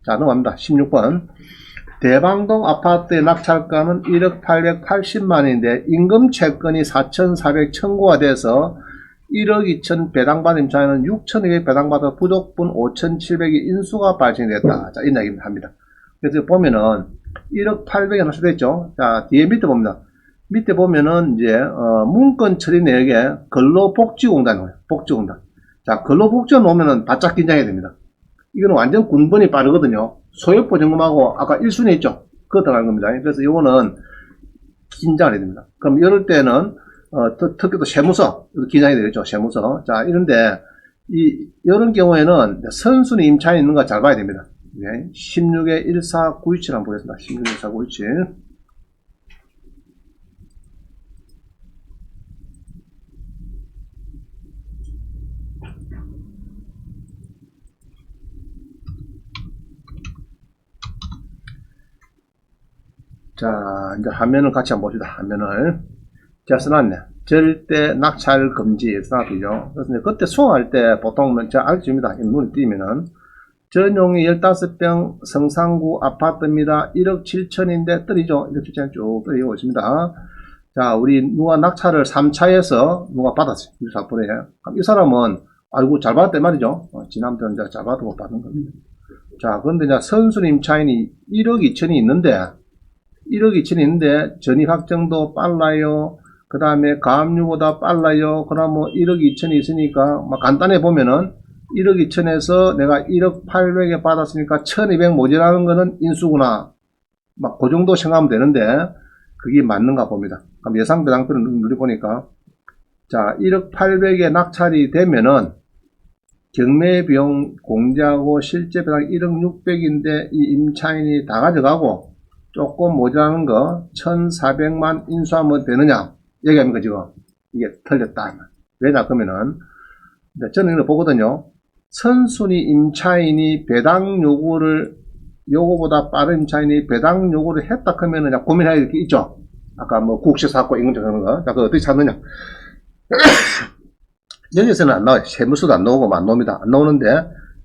자, 넘어갑니다. 16번. 대방동 아파트의 낙찰가는 1억 880만원인데 임금 채권이 4,400 청구가 돼서 1억 2천 배당받은 임차인은 6,200 배당받아 부족분 5,700이 인수가 발생됐다. 자, 이 이야기입니다. 합니다. 그래서 보면은 1억 800에 낙찰됐죠. 자, 뒤에 밑에 봅니다. 밑에 보면은 이제 문건 처리 내역에 근로복지공단이에요. 복지공단. 자, 근로복지원 오면은 바짝 긴장해야 됩니다. 이거는 완전 군번이 빠르거든요. 소액보증금하고 아까 1순위 있죠? 그거 들어간 겁니다. 그래서 이거는 긴장을 해야 됩니다. 그럼 이럴 때는 특히 또 세무서 긴장이 되겠죠. 세무서. 자, 이런데 이런 경우에는 선순위 임차인이 있는가 잘 봐야 됩니다. 네. 16에 14927 한번 보겠습니다. 16에 14927. 자, 이제 화면을 같이 한번 봅시다. 화면을. 제가 써놨네. 절대 낙찰 금지 써놨죠. 그래서 이제 그때 수강할 때 보통은 제가 알려줍니다. 눈에 띄면은. 전용이 15평 성산구 아파트입니다. 1억 7천인데 떨이죠. 1억 7천 쭉 떨어지고 있습니다. 자, 우리 누가 낙찰을 3차에서 누가 받았어요. 24%에. 그럼 이 사람은 알고 잘 받았단 말이죠. 지난번 이제 잘 받고 받은 겁니다. 자, 그런데 이제 선순위 임차인이 1억 2천이 있는데 1억 2천이 있는데 전입 확정도 빨라요. 그 다음에 가압류보다 빨라요. 그럼 뭐 1억 2천이 있으니까 막 간단해 보면은 1억 2천에서 내가 1억 800에 받았으니까 1200 모자라는 거는 인수구나. 막 그 정도 생각하면 되는데 그게 맞는가 봅니다. 그럼 예상 배당표를 누려보니까 자, 1억 800에 낙찰이 되면은 경매비용 공제하고 실제 배당 1억 600인데 이 임차인이 다 가져가고 조금 모자라는 거 1400만 인수하면 되느냐 얘기합니까 지금. 이게 틀렸다. 왜냐 그러면은 저는 이거 보거든요. 선순위 임차인이 배당 요구를 요거보다 빠른 임차인이 배당 요구를 했다 그러면은 고민할 게 있죠. 아까 뭐 국세 샀고 임금제 하는 거. 자, 그거 어떻게 찾느냐. 여기서는 안 나와요. 세무서도 안 나오고 안 나옵니다. 안 나오는데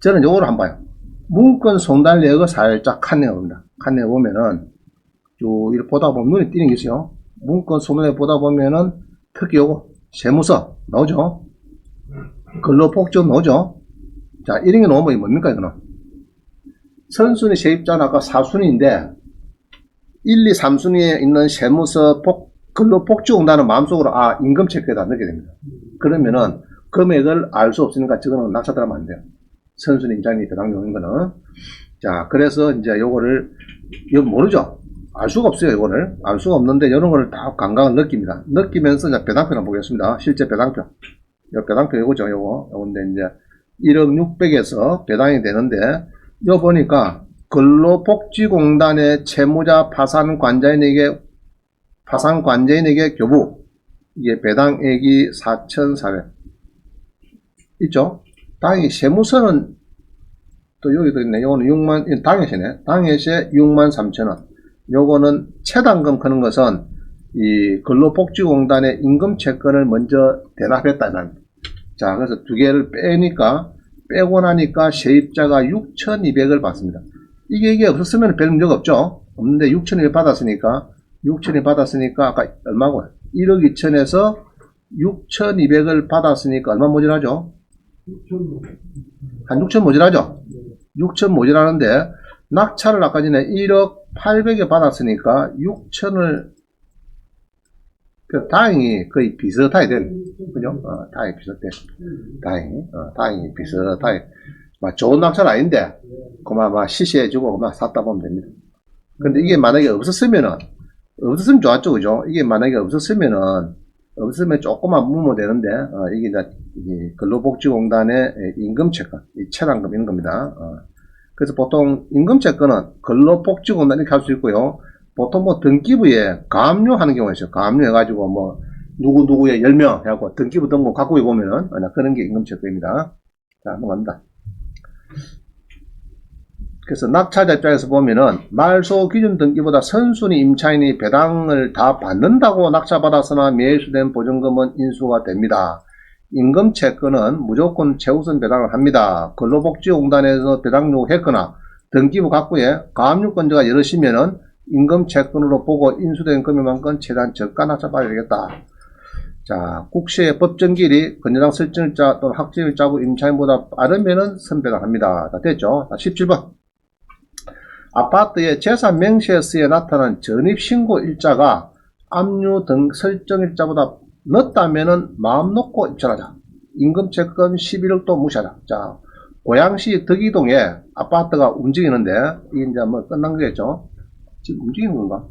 저는 요거를 한번 봐요. 문건 송달 내역을 살짝 칸내어 봅니다. 칸내어 보면은 쭉 이렇게 보다 보면 눈에 띄는 게 있어요. 문건 송달 보다 보면은 특히 요거 세무서 나오죠. 근로복지원 나오죠. 자, 이런 게 나오면 뭡니까 이거는? 선순위 세입자는 아까 4순위인데 1, 2, 3순위에 있는 세무서 근로복지공단은 마음속으로 임금 체크에다 넣게 됩니다. 그러면은 금액을 알 수 없으니까 저거는 낙찰들하면 안 돼요. 선순위 임차인이 배당 요구인 거는. 자, 그래서 이제 요거를 이거 모르죠. 알 수가 없어요. 이거를 알 수가 없는데 이런 거를 다 감각을 느낍니다. 느끼면서 이제 배당표를 보겠습니다. 실제 배당표. 요 배당표 이거죠. 요건데 이제 1억 600에서 배당이 되는데 요 보니까 근로복지공단의 채무자 파산관자인에게 교부 이게 배당액이 4,400 있죠. 당연히 세무서는 또 여기도 있네. 요거는 6만 당해시네. 당해시에 6만 3천원. 요거는 채당금 크는 것은 이 근로복지공단의 임금 채권을 먼저 대납했다는. 자, 그래서 두 개를 빼니까 빼고 나니까 세입자가 6,200을 받습니다. 이게 없었으면 별 문제가 없죠. 없는데 6,200 받았으니까 아까 얼마고? 1억 2천에서 6,200을 받았으니까 얼마 모자라죠? 한 6천 모자라죠? 6천 모자라는데 낙찰을 아까 전에 1억 800에 받았으니까 6천을 다행히 거의 비슷하게 된, 그죠? 다행히 비슷해. 다행히 비슷하게. 좋은 낙찰 아닌데, 그만 시시해주고 그만 샀다 보면 됩니다. 근데 이게 만약에 없었으면 좋았죠, 그죠? 이게 만약에 없으면 조금만 묵으면 되는데, 이게 이제 근로복지공단의 임금채권, 이 채당금 이런 겁니다. 그래서 보통 임금채권은 근로복지공단 이렇게 할 수 있고요. 보통 등기부에 가압류 하는 경우가 있어요. 가압류 해가지고 누구누구의 10명 해갖고 등기부 등본 갖고 보면은 그런 게 임금채권입니다. 자, 넘어갑니다. 그래서 낙찰자 입장에서 보면은 말소 기준 등기보다 선순위 임차인이 배당을 다 받는다고 낙찰받았으나 매수된 보증금은 인수가 됩니다. 임금채권은 무조건 최우선 배당을 합니다. 근로복지공단에서 배당 요구했거나 등기부 각부에 가압류권자가 여럿이면은 임금채권으로 보고 인수된 금액만큼 최대한 저가 낙찰받아야 되겠다. 자, 국세의 법정기일이 건전한 설정일자 또는 확정일자고 임차인보다 빠르면은 선배가 합니다. 자, 됐죠? 자, 17번. 아파트의 재산 명세서에 나타난 전입신고 일자가 압류 등 설정일자보다 늦다면은 마음 놓고 입찰하자. 임금채권 11억도 무시하자. 자, 고양시 덕이동에 아파트가 움직이는데, 이게 이제 뭐 끝난 거겠죠? 지금 움직이는 건가?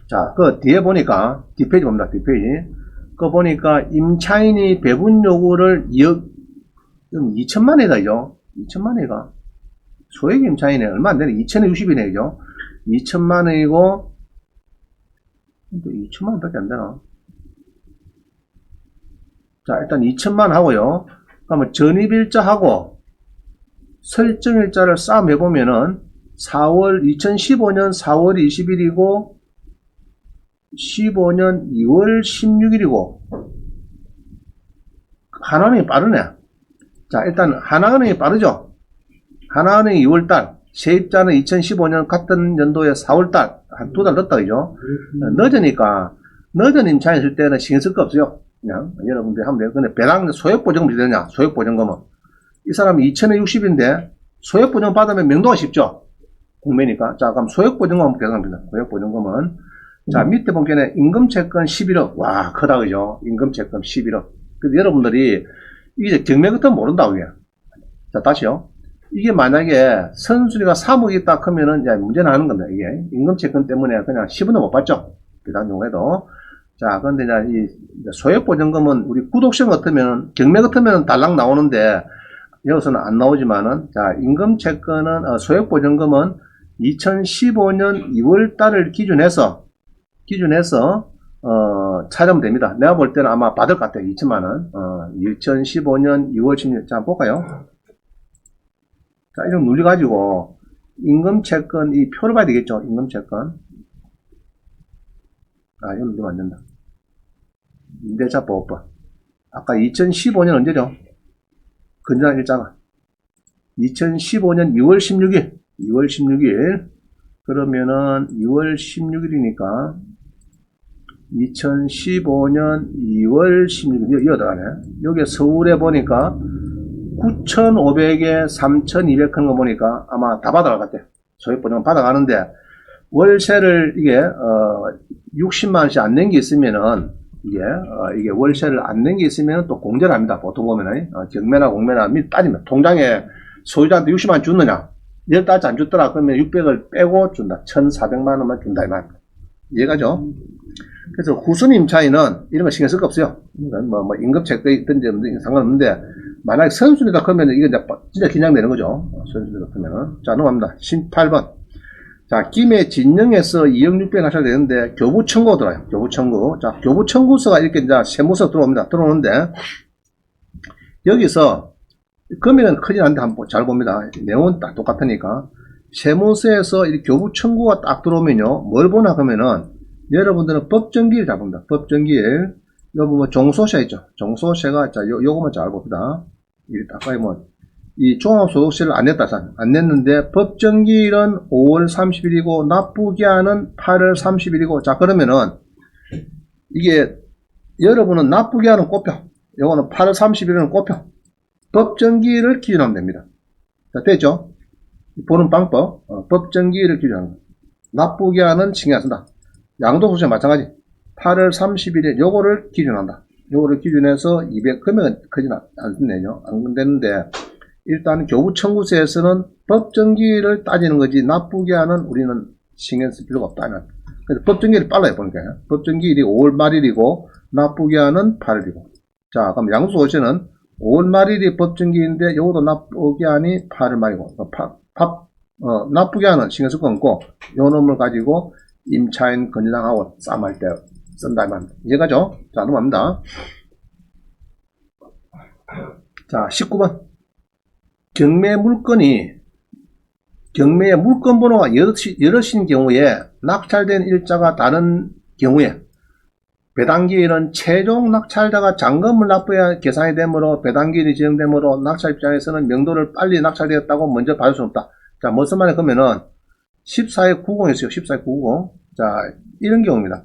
자, 그 뒤에 보니까, 뒷페이지 봅니다. 뒷페이지. 그 보니까 임차인이 배분 요구를 2천만 원이죠? 2천만 원이가. 소액 임차인에 얼마 안 되네. 2,060이네, 그죠? 2천만 원이고, 근데 2천만 원밖에 안 되나? 자, 일단 2천만 원 하고요. 그러면 전입일자하고 설정일자를 싸움 해보면은 2015년 4월 20일이고 15년 2월 16일이고 하나은행이 빠르네. 자, 일단 하나은행이 빠르죠. 하나은행이 2월달, 세입자는 2015년 같은 연도에 4월달, 한 두 달 늦다, 그죠? 늦으니까, 늦은 임차인 있을 때는 신경 쓸 거 없어요. 그냥, 여러분들이 하면 돼요. 근데 배당 소액보증금이 되냐? 소액보증금은. 이 사람이 2060인데, 소액보증금 받으면 명도가 쉽죠? 국매니까. 자, 그럼 소액보증금은 배당합니다. 소액보증금은. 자, 밑에 보기에는 임금채권 11억. 와, 크다, 그죠? 임금채권 11억. 근데 여러분들이, 이게 경매 같으면 모른다고, 이게. 자, 다시요. 이게 만약에 선순위가 3억이 있다 하면은 이제 문제는 하는 겁니다. 이게 임금채권 때문에 그냥 10원도 못 받죠. 비단 경우에도. 자, 그런데 이제 이 소액보증금은 우리 구독시험 같으면 경매 같으면 달랑 나오는데 여기서는 안 나오지만은 자, 임금채권은 소액보증금은 2015년 2월 달을 기준해서 찾으면 됩니다. 내가 볼 때는 아마 받을 것 같아요. 2천만 원. 2015년 2월 16일. 자, 볼까요? 자, 이런 눌려가지고, 임금채권, 이 표를 봐야 되겠죠? 임금채권. 아, 이거 누르면 안 된다. 임대차보호법. 아까 2015년 언제죠? 건전한 일자가. 2015년 2월 16일. 2월 16일. 그러면은 2월 16일이니까, 2015년 2월 16일. 이어 들어가네. 여기 서울에 보니까, 9,500에 3,200 하는 거 보니까 아마 다 받아갈 것 같아요. 소액보증금 받아가는데, 월세를 이게, 60만원씩 안 낸 게 있으면은, 이게 월세를 안 낸 게 있으면 또 공제를 합니다. 보통 보면은, 경매나 공매나 따지면, 통장에 소유자한테 60만원 줬느냐? 10달치 안 줬더라. 그러면 600을 빼고 준다. 1,400만원만 준다. 이 말입니다. 이해가죠? 그래서 후순 임차인은 이런 거 신경 쓸 거 없어요. 뭐 임금채권이 있든지 상관없는데, 만약에 선순위다 그러면 이거 이제 진짜 긴장되는 거죠. 선순위다 그러면은. 자, 넘어갑니다. 18번. 자, 김해 진영에서 2억 600 하셔야 되는데, 교부 청구가 들어와요. 교부 청구. 자, 교부 청구서가 이렇게 이제 세무서 들어옵니다. 들어오는데, 여기서, 금액은 크진 않은데 한번 잘 봅니다. 내용은 딱 똑같으니까. 세무서에서 이 교부 청구가 딱 들어오면요. 뭘 보나 그러면은, 여러분들은 법정기일 잘 봅니다. 법정기일. 여기 뭐 종소세 있죠. 종소세가, 자, 요거만 잘 봅니다. 아까 이 종합소득세를 안 냈다, 안 냈는데, 법정기일은 5월 30일이고, 납부기한은 8월 30일이고, 자, 그러면은, 이게, 여러분은 납부기한은 꼽혀. 요거는 8월 30일은 꼽혀. 법정기일을 기준하면 됩니다. 자, 됐죠? 보는 방법, 법정기일을 기준하는 거. 납부기한은 신경 안 쓴다. 양도소득세 마찬가지. 8월 30일에 요거를 기준한다. 요거를 기준해서 200, 금액은 크진 않네요. 안 되는데, 일단 교부청구세에서는 법정기일을 따지는 거지, 납부기한은 우리는 신경 쓸 필요가 없다. 그래서 법정기일이 빨라요, 보니까. 법정기일이 5월 말일이고, 납부기한은 8일이고. 자, 그럼 양도소득세는 5월 말일이 법정기일인데, 요것도 납부기한이 8월 말이고, 납부기한은 신경 쓸 거 없고, 요 놈을 가지고 임차인 건전항하고 싸움할 때 쓴다, 이 말입니다. 이해가죠? 자, 넘어갑니다. 자, 19번. 경매 물건의 물건 번호가 여럿인 경우에 낙찰된 일자가 다른 경우에 배당기일은 최종 낙찰자가 잔금을 납부해야 계산이 되므로 배당기일이 지정되므로 낙찰 입장에서는 명도를 빨리 낙찰되었다고 먼저 받을 수는 없다. 자, 무슨 말이냐 그러면은 14.90이었어요. 14.90. 자, 이런 경우입니다.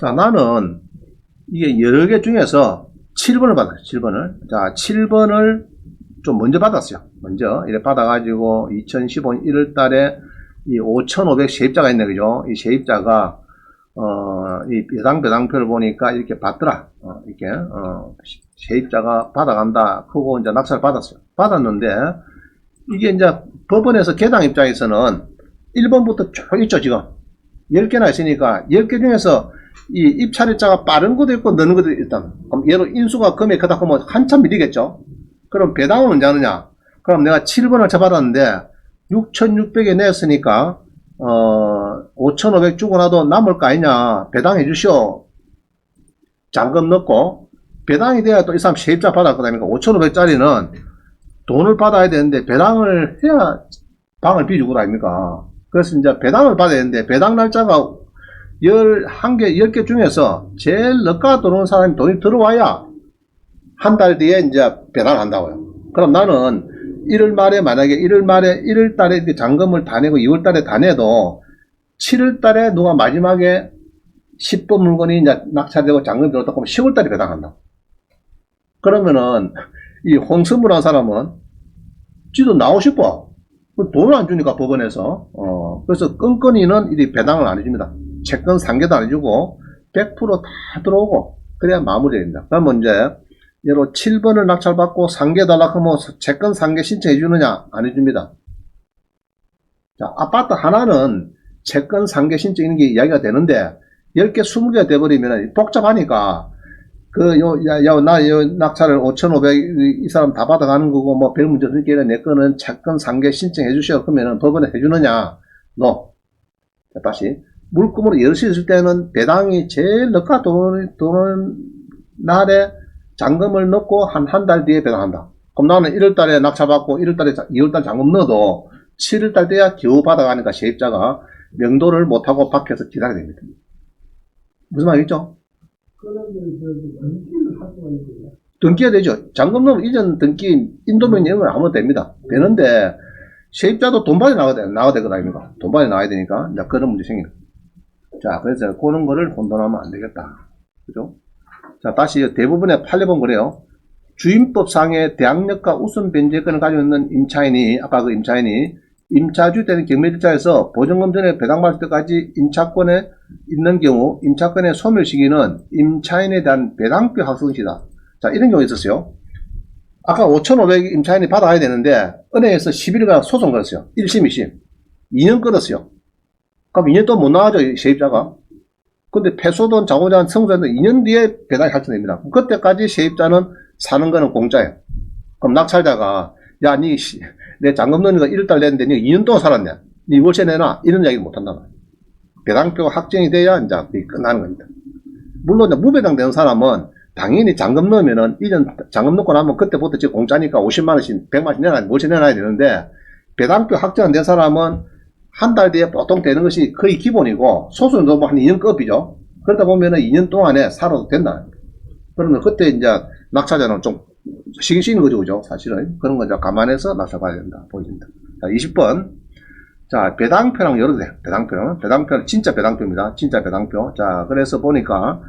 자, 나는 이게 여러 개 중에서 7번을 받았어요. 7번을. 자, 7번을 좀 먼저 받았어요. 먼저 이래 받아가지고 2015년 1월 달에 이 5,500 세입자가 있네, 그죠? 이 세입자가 이 배당표를 보니까 이렇게 받더라. 이렇게 세입자가 받아간다. 그거 이제 낙찰을 받았어요. 받았는데 이게 이제 법원에서 개당 입장에서는 1번부터 쭉 있죠, 지금. 10개나 있으니까 10개 중에서 이 입찰일자가 빠른 것도 있고 느는 것도 있다. 그럼 얘로 인수가 금액이 크다 그러면 한참 밀리겠죠. 그럼 배당은 언제 하느냐? 그럼 내가 7번을 쳐받았는데 6,600에 냈으니까 5,500 주고 나도 남을 거 아니냐? 배당해 주시오. 잔금 넣고 배당이 돼야 또 이 사람 세입자 받았거든요. 5,500짜리는 돈을 받아야 되는데 배당을 해야 방을 비주고 아닙니까? 그래서 이제 배당을 받아야 되는데 배당 날짜가 11개, 10개 중에서 제일 늦게 들어오는 사람이 돈이 들어와야 한 달 뒤에 이제 배당을 한다고요. 그럼 나는 1월 말에 만약에 1월 달에 잔금을 다 내고 2월 달에 다 내도 7월 달에 누가 마지막에 10번 물건이 이제 낙찰되고 잔금이 들어왔다 그러면 10월 달에 배당한다. 그러면은 이 홍선무라는 사람은 지도 나오고 싶어. 돈을 안 주니까 법원에서. 그래서 끈끈이는 이 배당을 안 해줍니다. 채권 상계도 안 해주고 100% 들어오고 그래야 마무리됩니다. 그러면 이제 예로 7번을 낙찰받고 상계 달라고 하면 채권 상계 신청해 주느냐? 안 해줍니다. 자, 아파트 하나는 채권 상계 신청 있는 게 이야기가 되는데 10개, 20개가 돼버리면 복잡하니까 나 낙찰을 5,500 이 사람 다 받아가는 거고 뭐 별 문제 없으니까 내 거는 채권 상계 신청해 주셔. 그러면은 법원에 해주느냐? No. 자, 다시 물금으로 열시 있을 때는 배당이 제일 늦게 들어오는 날에 잔금을 넣고 한 달 뒤에 배당한다. 그럼 나는 1월 달에 낙찰받고 1월 달에 2월 달 잔금 넣어도 7월 달 돼야 겨우 받아가니까 세입자가 명도를 못하고 밖에서 기다려야 됩니다. 무슨 말이죠? 그러면 등기를 할 수가 있거든요. 등기가 되죠. 잔금 넣으면 이전 등기 인도명 이런 건 아무도 됩니다. 되는데 세입자도 돈 받이 나와야 되거든 아닙니까? 돈 받이 나와야 되니까 이제 그런 문제 생깁니다. 자, 그래서 그런 거를 혼돈하면 안 되겠다. 그죠? 자, 다시 대부분의 판례본 그래요. 주임법상의 대항력과 우선 변제권을 가지고 있는 임차인이, 아까 그 임차인이 임차주 때는 경매일자에서 보증금 전에 배당받을 때까지 임차권에 있는 경우 임차권의 소멸 시기는 임차인에 대한 배당표 확정시다. 자, 이런 경우 있었어요. 아까 5,500 임차인이 받아야 되는데 은행에서 10일간 소송 걸었어요. 1심, 2심. 2년 끌었어요. 그럼 2년 또 못 나가죠, 세입자가. 근데 패소돈, 자고자한 청소했는데 2년 뒤에 배당이 확정됩니다. 그때까지 세입자는 사는 거는 공짜예요. 그럼 낙찰자가 야, 내 잔금 넣으니까 1달 냈는데 니 2년 동안 살았네. 니 월세 내놔. 이런 이야기를 못 한단 말이에요. 배당표가 확정이 돼야 이제 끝나는 겁니다. 물론 이제 무배당 되는 사람은 당연히 잔금 넣으면은 이전 잔금 넣고 나면 그때부터 지금 공짜니까 50만원씩 100만원씩 내놔야 월세 내놔야 되는데 배당표 확정 안 된 사람은 한 달 뒤에 보통 되는 것이 거의 기본이고 소수는 뭐 한 2년 급이죠. 그러다 보면은 2년 동안에 살아도 된다. 그러면 그때 이제 낙찰자는 좀 신경 쓰이는 거죠, 그죠? 사실은 그런 거 이제 감안해서 낙찰받아야 된다 보여집니다. 자, 20번. 자, 배당표랑 열어도 돼요. 배당표는 진짜 배당표입니다. 진짜 배당표. 자, 그래서 보니까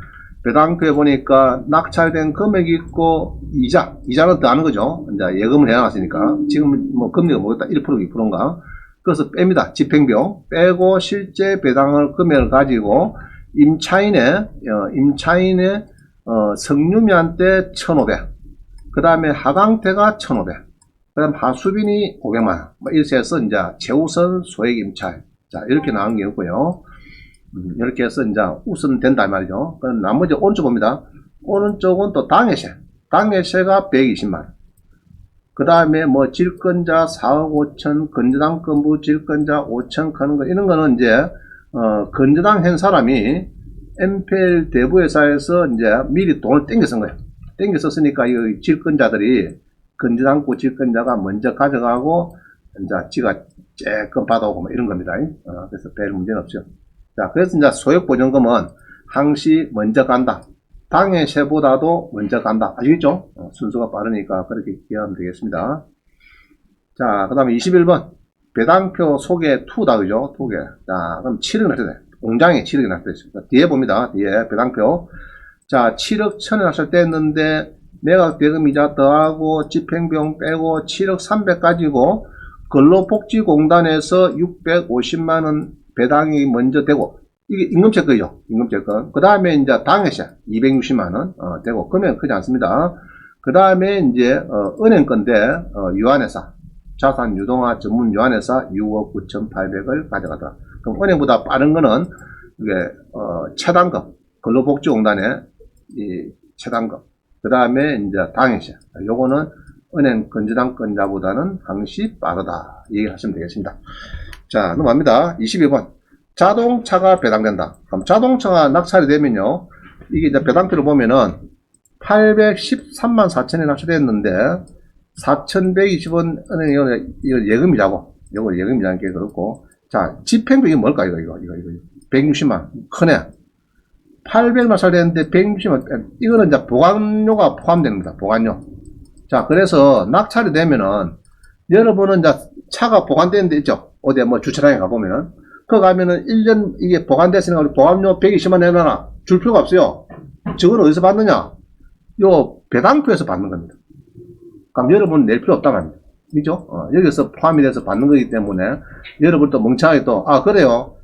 배당표에 보니까 낙찰된 금액이 있고 이자는 더 하는 거죠. 이제 예금을 해놨으니까 지금 뭐 금리가 뭐겠다 1% 2%인가. 그래서 뺍니다. 집행비용 빼고 실제 배당을 금액을 가지고 임차인의 성유미한테 1,500, 그 다음에 하강태가 1,500, 그 다음 하수빈이 500만원, 뭐 이렇게 해서 이제 최우선 소액 임차인. 자, 이렇게 나온 게 있고요. 이렇게 해서 이제 우선 된다 말이죠. 그럼 나머지 오른쪽 봅니다. 오른쪽은 또 당해세. 당해세가 120만원. 그 다음에 뭐 질권자 4억 5천, 건저당 건부 질권자 5천 하는 거, 이런 거는 이제, 건저당 한 사람이 MPL 대부회사에서 이제 미리 돈을 땡겨 쓴 거예요. 땡겨 썼으니까 이 질권자들이 건저당구 질권자가 먼저 가져가고 이제 지가 쬐끔 받아오고 뭐 이런 겁니다. 그래서 별 문제는 없죠. 자, 그래서 이제 소액보증금은 항시 먼저 간다. 당해 세보다도 먼저 간다. 아시겠죠? 순서가 빠르니까 그렇게 기억하면 되겠습니다. 자, 그 다음에 21번. 배당표 소개 2다, 그죠? 2개. 자, 그럼 7억 났을 때. 공장에 7억이 났을 때 있습니다. 뒤에 봅니다. 뒤에 배당표. 자, 7억 1천에 났을 때 했는데, 매각 대금이자 더하고 집행비용 빼고 7억 3백 가지고 근로복지공단에서 650만원 배당이 먼저 되고, 이게 임금채권이죠. 임금채권. 그 다음에 이제 당해세 260만원 되고, 금액은 크지 않습니다. 그 다음에 이제 은행 건데 유한회사 자산 유동화 전문 유한회사 6억 9,800을 가져가더라. 그럼 은행보다 빠른 거는 이게 최단금 근로복지공단의 이 최단금. 그 다음에 이제 당해세. 요거는 은행 건전한 건자보다는 항시 빠르다. 얘기하시면 되겠습니다. 자, 넘어갑니다. 22번. 자동차가 배당된다. 그럼 자동차가 낙찰이 되면요. 이게 이제 배당표를 보면은 813만 4천에 낙찰됐는데 4,120원 은행 이거 예금이라고. 이거 예금이라는 게 그렇고. 자, 집행비용이 뭘까 이거 160만. 크네. 800 낙찰됐는데 160만. 이거는 이제 보관료가 포함됩니다. 보관료. 자, 그래서 낙찰이 되면은 여러분은 이제 차가 보관되는 데 있죠. 어디 뭐 주차장에 가보면은 그 가면은 1년 이게 보관됐으니까 보관료 120만 내놔라. 줄 필요가 없어요. 저건 어디서 받느냐? 요 배당표에서 받는 겁니다. 그럼 여러분 낼 필요 없다고 합니다. 그죠? 여기서 포함이 돼서 받는 거기 때문에 여러분도 멍청하게 또, 아, 그래요.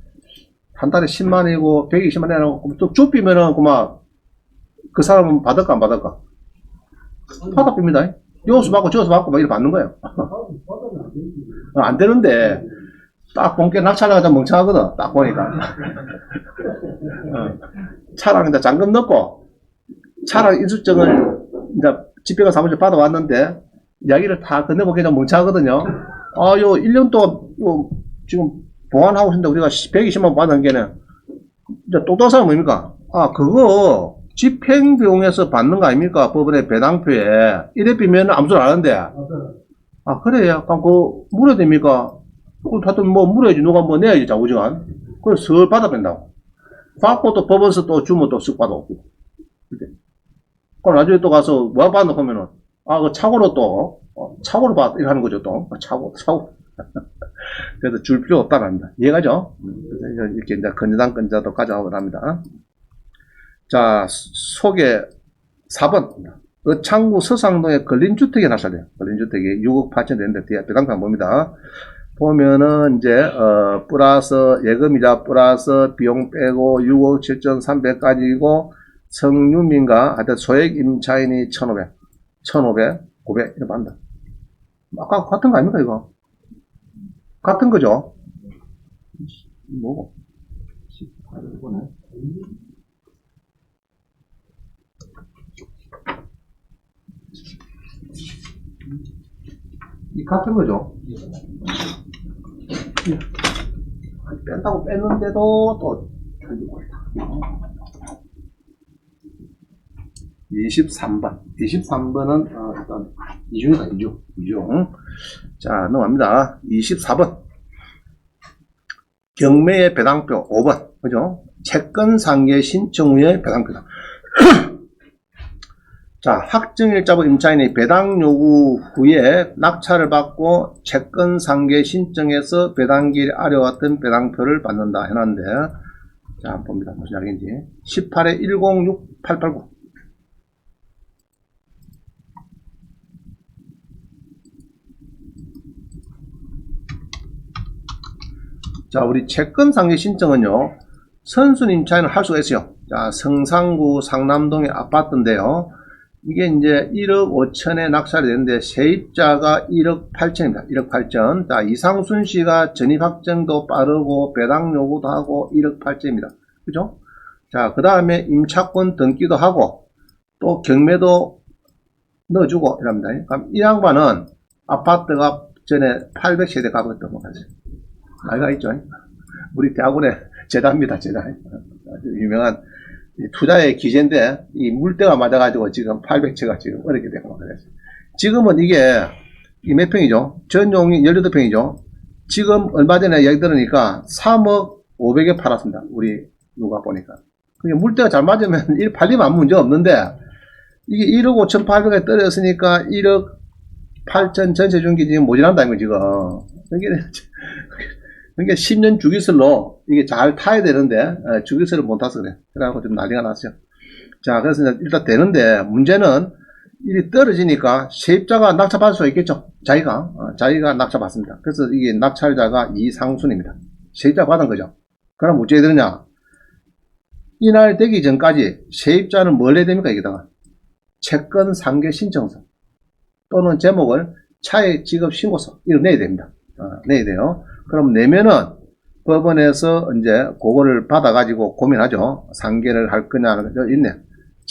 한 달에 10만원이고 120만 내라고 또 좁히면은 그만 그 사람은 받을까 안 받을까? 받아봅니다. 여기서 받고 저기서 받고 막 이렇게 받는 거예요. 안 되는데 딱 본게 낙찰하자 멍청하거든. 딱 보니까. 차랑 이제 잔금 넣고 차랑 인수증을 이제 집배가 사무실 받아왔는데 이야기를 다 건네보기 좀 멍청하거든요. 아, 요 1년 동안 요 지금 보관하고 있는데 우리가 120만 받은 게는 이제 또 다른 사람 뭡니까? 아, 그거 집행비용에서 받는 거 아닙니까? 법원의 배당표에. 이래 비면 아무 소리 안 하는데. 아, 그래요? 그럼 그거 물어야 됩니까? 하여튼 뭐 물어야지. 누가 뭐 내야지, 자우지간. 그걸 설 받아뺀다고. 받고 또 법원서 또 주면 또 쓱 받아오고. 그럼 나중에 또 가서 뭐 받나 보면은, 아, 그 차고로 또, 차고로 받, 이렇게 하는 거죠, 또. 차고. 그래서 줄 필요 없다고 합니다. 이해가죠? 그래서 이렇게 이제 건전한 건자도 가져가고 합니다. 자, 소개 4번. 어창구 서상동에 걸린주택이 낙찰돼요. 걸린주택이 6억 8천 되는데, 뒤에 배당판 봅니다. 보면은, 이제, 플러스, 예금이자 플러스 비용 빼고 6억 7,300까지고, 성유민과 하여튼 소액 임차인이 1,500, 900, 이렇게 받는다. 아까 같은 거 아닙니까, 이거? 같은 거죠? 뭐고? 18번에. 이 같은 거죠? 뺀다고 뺐는데도 또 틀리고 있다. 23번. 23번은, 일단, 이중이다, 이중. 자, 넘어갑니다. 24번. 경매의 배당표 5번. 그죠? 채권 상계 신청 후의 배당표다. 자, 확정일자부 임차인이 배당 요구 후에 낙찰을 받고 채권 상계 신청해서 배당기일 아래와 같은 배당표를 받는다 해놨는데, 자, 한번 봅니다. 무슨 이야기인지. 18에 106889. 자, 우리 채권 상계 신청은요, 선순 임차인은 할 수가 있어요. 자, 성상구 상남동의 아파트인데요. 이게 이제 1억 5천에 낙찰이 되는데 세입자가 1억 8천입니다. 1억 8천. 자, 이상순 씨가 전입 확정도 빠르고 배당 요구도 하고 1억 8천입니다. 그죠? 자, 그 다음에 임차권 등기도 하고 또 경매도 넣어주고 이랍니다. 그럼 이 양반은 아파트가 전에 800세대 가고 있던 거 같아요. 나이가 있죠. 우리 대학원의 재단입니다. 재단. 아주 유명한 투자의 기재인데 이 물때가 맞아가지고 지금 800채가 지금 어렵게 되고 그랬어요. 지금은 이게 이 몇 평이죠? 전용이 18평이죠? 지금 얼마 전에 얘기 들으니까 3억 500에 팔았습니다. 우리 누가 보니까. 그게 물때가 잘 맞으면 팔리면 아무 문제 없는데, 이게 1억 5,800에 떨어졌으니까 1억 8천 전세 중기 지금 모자란다는 거 지금. 그러니까 10년 주기설로 이게 잘 타야 되는데, 주기설을 못 타서 그래. 그래갖고 좀 난리가 났어요. 자, 그래서 일단 되는데, 문제는 일이 떨어지니까 세입자가 낙찰받을 수 있겠죠. 자기가 낙찰받습니다. 그래서 이게 낙찰자가 이상순입니다. 세입자 받은 거죠. 그럼 어찌해야 되느냐? 이날 되기 전까지 세입자는 뭘 해야 됩니까? 여기다가 채권 상계 신청서 또는 제목을 차액 지급 신고서 이걸 내야 됩니다. 내야 돼요. 그럼 내면은 법원에서 이제 그거를 받아가지고 고민하죠. 상계를 할 거냐 하는 거 있네.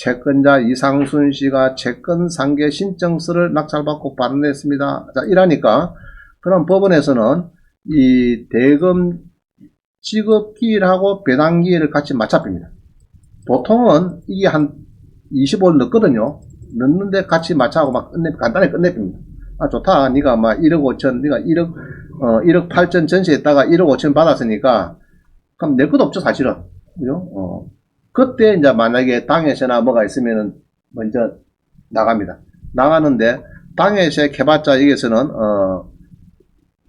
채권자 이상순 씨가 채권 상계 신청서를 낙찰받고 발행했습니다. 자, 이러니까 그럼 법원에서는 이 대금 지급 기일하고 배당 기일을 같이 맞춰줍니다. 보통은 이게 한 25일 넣거든요. 넣는데 같이 맞춰하고 막 간단히 끝내줍니다. 아, 좋다. 네가 막 1억 5천, 네가 1억 8천 전시했다가 1억 5천 받았으니까 그럼 낼 것도 없죠, 사실은. 그죠? 그때 이제 만약에 당해세나 뭐가 있으면은 먼저 나갑니다. 나가는데 당해세 해봤자 여기서는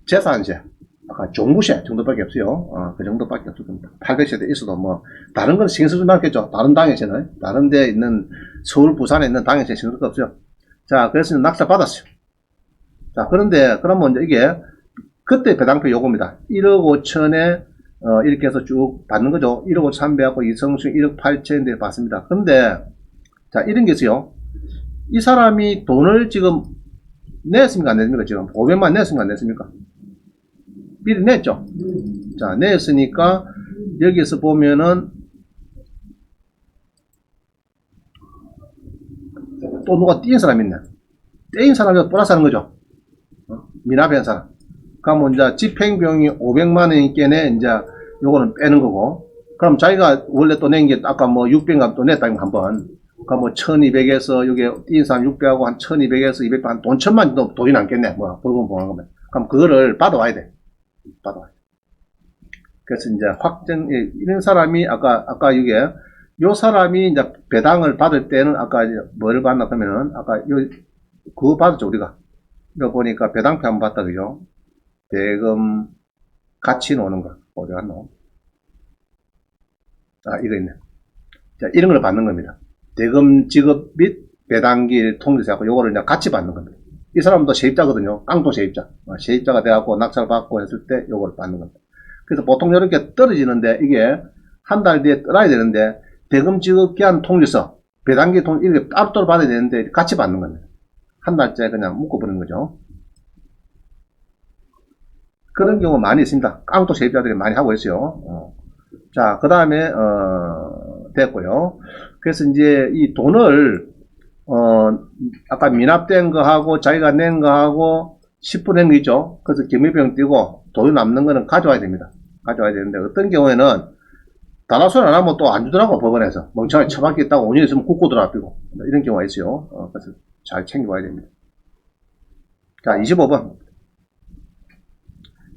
재산세, 아까 종부세 정도밖에 없어요. 그 정도밖에 없을 겁니다. 800세대 있어도 뭐 다른 건 신경 쓰지 않겠죠. 다른 당해세는 다른 데 있는 서울, 부산에 있는 당해세 신경 쓸 거 없어요. 자, 그래서 낙찰 받았어요. 자, 그런데 그러면 이제 이게 그때 배당표 요겁니다. 1억 5천에 이렇게 해서 쭉 받는 거죠. 1억 5천 300하고 이성순 1억 8천인데 받습니다. 그런데 자, 이런 게 있어요. 이 사람이 돈을 지금 냈습니까? 안 냈습니까? 지금 500만 냈습니까? 안 냈습니까? 미리 냈죠. 자, 냈으니까 여기서 보면은 또 누가 띄인 사람이 있네. 떼인 사람이 플러스 하는 거죠. 미납한 사람. 그러면 이제 집행비용이 500만 원이겠네. 이제 요거는 빼는 거고. 그럼 자기가 원래 또 낸 게 아까 뭐 600만 또 냈다 한 번. 그럼 뭐 1200에서 여기 띄인 사람 600하고 한 1200에서 200, 한 돈 1000만 원 돈이 남겠네. 뭐 벌금 보는 거면. 그럼 그거를 받아와야 돼. 받아와야 돼. 그래서 이제 이런 사람이 아까 이게 요 사람이 이제 배당을 받을 때는 아까 이제 뭐를 받나 그러면은 아까 그거 받았죠 우리가. 이거 보니까 배당표 한번 받다 그죠? 대금 같이 노는 거 어디 갔노? 아, 이거 있네. 자, 이런 걸 받는 겁니다. 대금 지급 및 배당기일 통지서하고 요거를 이제 같이 받는 겁니다. 이 사람도 세입자거든요. 깡통 세입자. 세입자가 돼갖고 낙찰 받고 했을 때 요거를 받는 겁니다. 그래서 보통 이렇게 떨어지는데 이게 한 달 뒤에 떠나야 되는데 대금 지급 기한 통지서, 배당기 통 이렇게 따로따로 받아야 되는데 같이 받는 겁니다. 한 달째 그냥 묶어버리는 거죠. 그런 경우 많이 있습니다. 깡통 세입자들이 많이 하고 있어요. 자, 그 다음에, 됐고요. 그래서 이제 이 돈을, 아까 미납된 거하고 자기가 낸 거하고 10% 낸 거 있죠? 그래서 경매비용 띄고 돈이 남는 거는 가져와야 됩니다. 가져와야 되는데 어떤 경우에는 다나소리 안 하면 또 안 주더라고, 법원에서. 멍청하게 처박겠다고 5년 있으면 굳고 들어와피고. 이런 경우가 있어요. 그래서 잘 챙겨와야 됩니다. 자, 25번.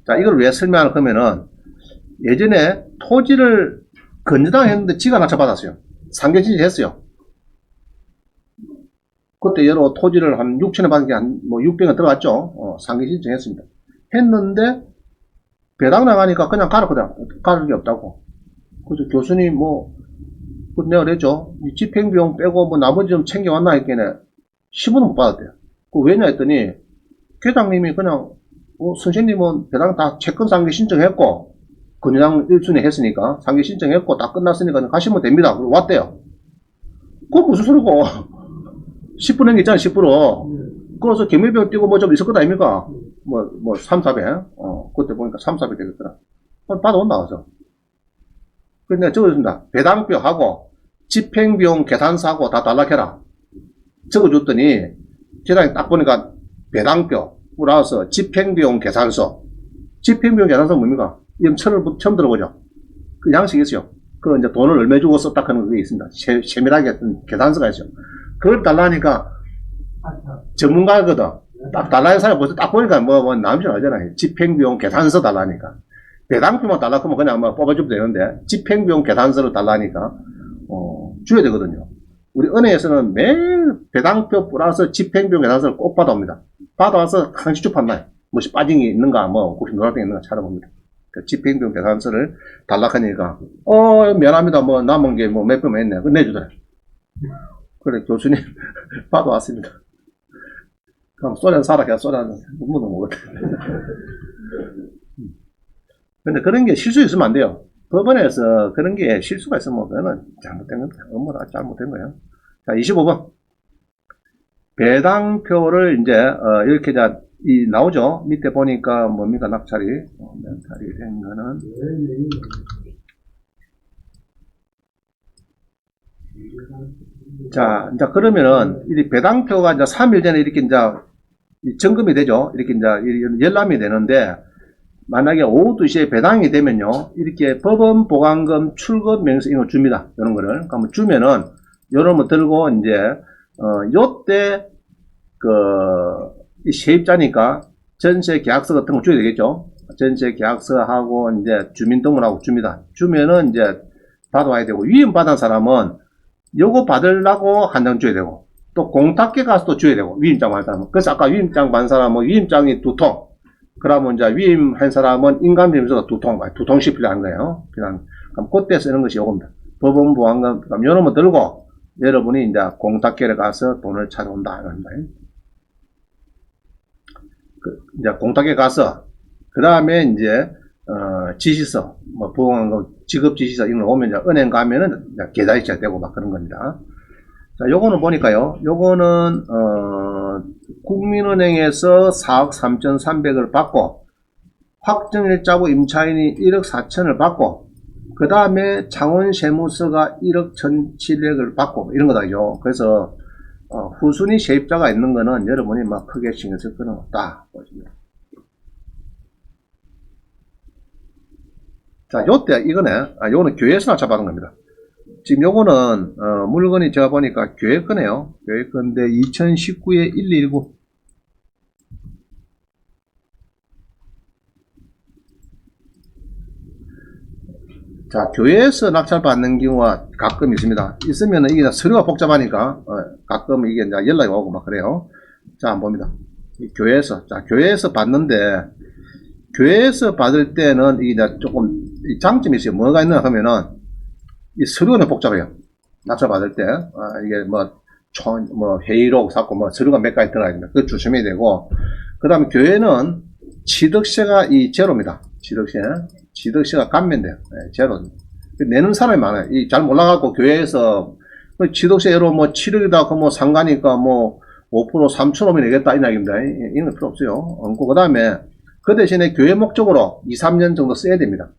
자, 이걸 왜 설명하는 거면은 예전에 토지를 건조당 했는데 지가 낙찰받았어요. 상계진지 했어요. 그때 여러 토지를 한 6천에 받은 게 한 뭐 600원 들어갔죠. 상계진지 했습니다. 했는데 배당 나가니까 그냥 가르거든. 가를 게 없다고. 그래서 교수님 내가 그랬죠. 집행비용 빼고 뭐 나머지 좀 챙겨왔나 했겠네. 10원은 못 받았대요. 그 왜냐 했더니 회장님이 그냥 선생님은 배당 다 채권 상계 신청했고 건조당 1순위 했으니까 상계 신청했고 다 끝났으니까 가시면 됩니다. 그리고 왔대요. 그건 무슨 소리고 10% 낸게 있잖아 10%. 그래서 경매비용 띄고 뭐 좀 있을 것 아닙니까? 뭐 3, 400 그때 보니까 3, 400 되겠더라. 받아온다 와서. 그래서 내가 적어줬습니다. 배당표하고 집행비용 계산서하고 다 달락해라. 적어줬더니 계장이 딱 보니까 배당표 나와서 집행비용 계산서. 집행비용 계산서 뭡니까? 이건 처음 들어보죠. 그 양식이 있어요. 그 이제 돈을 얼마 주고 썼다 하는 게 있습니다. 세밀하게 어떤 계산서가 있어요. 그걸 달라니까 전문가거든. 딱 달라는 사람 벌써 딱 보니까 뭐 남지 나잖아요. 집행비용 계산서 달라니까. 배당표만 달라 그러면 그냥 뭐 뽑아주면 되는데, 집행비용 계산서를 달라니까, 줘야 되거든요. 우리 은행에서는 매일 배당표 플러스 집행비용 계산서를 꼭 받아옵니다. 받아와서 항시 주판나요. 무엇이 빠진 게 있는가, 뭐, 혹시 노란색이 있는가 찾아봅니다. 그 집행비용 계산서를 달라하니까, 미안합니다. 뭐, 남은 게 뭐 몇 번 했네. 그 내주더래. 그래, 교수님, 받아왔습니다. 그럼 소련 사라, 그냥 소련, 문도 먹었대. 근데 그런 게 실수 있으면 안 돼요. 법원에서 그런 게 실수가 있으면 그거는 잘못된 겁니다. 업무가 잘못된 거예요. 자, 25번. 배당표를 이제, 이렇게 나오죠. 밑에 보니까 뭡니까, 낙찰이. 낙찰이 된 거는. 자, 이제 그러면은, 이 배당표가 이제 3일 전에 이렇게 이제 점검이 되죠. 이렇게 이제 열람이 되는데, 만약에 오후 2시에 배당이 되면요, 이렇게 법원 보관금 출금 명세 이거 줍니다. 이런 거를. 그러면 주면은, 요런 거 들고, 이제, 요때, 이 세입자니까 전세 계약서 같은 거 줘야 되겠죠. 전세 계약서하고, 이제 주민등록하고 줍니다. 주면은, 이제, 받아와야 되고, 위임받은 사람은, 요거 받으려고 한 장 줘야 되고, 또 공탁계 가서 또 줘야 되고, 위임장 받은 사람은. 그래서 아까 위임장 받은 사람은 위임장이 2통, 그러면 이제 위임한 사람은 인감증명서가 2통씩 필요한 거예요. 그럼 그때 쓰는 것이 요겁니다. 법원 보안금, 그럼 요런 거 들고 여러분이 이제 공탁계를 가서 돈을 찾아온다. 이런 거예요. 이제 공탁계 가서, 그 다음에 이제, 지시서, 뭐, 보안금, 지급 지시서 이런 거 오면 이제 은행 가면은 이제 계좌이체가 되고 막 그런 겁니다. 자, 요거는 보니까요. 요거는, 국민은행에서 4억 3,300을 받고, 확정일자부 임차인이 1억 4천을 받고, 그 다음에 창원세무서가 1억 1,700을 받고, 이런 거다죠. 그래서, 후순위 세입자가 있는 거는 여러분이 막 크게 신경 쓸 거는 없다. 보시면. 자, 요때, 요거는 교회에서 낙찰받은 겁니다. 지금 요거는, 물건이 제가 보니까 교회 거네요. 교회 건데 2019에 1219. 자, 교회에서 낙찰받는 경우가 가끔 있습니다. 있으면 이게 서류가 복잡하니까, 가끔 이게 이제 연락이 오고 막 그래요. 자, 한번 봅니다. 교회에서 받는데, 교회에서 받을 때는 이게 이제 조금 장점이 있어요. 뭐가 있나 하면은, 이 서류는 복잡해요. 낙찰 받을 때, 이게 회의록 쌓고 서류가 몇 가지 들어가야 됩니다. 그거 조심해야 되고, 그 다음에 교회는 취득세가 제로입니다. 취득세가 감면돼요. 제로. 내는 사람이 많아요. 잘 몰라갖고 교회에서 취득세로 7억이다, 상가니까 5%, 3,000원이 내겠다, 이 이야기입니다. 이런 거 필요 없어요. 그 다음에, 그 대신에 교회 목적으로 2, 3년 정도 써야 됩니다.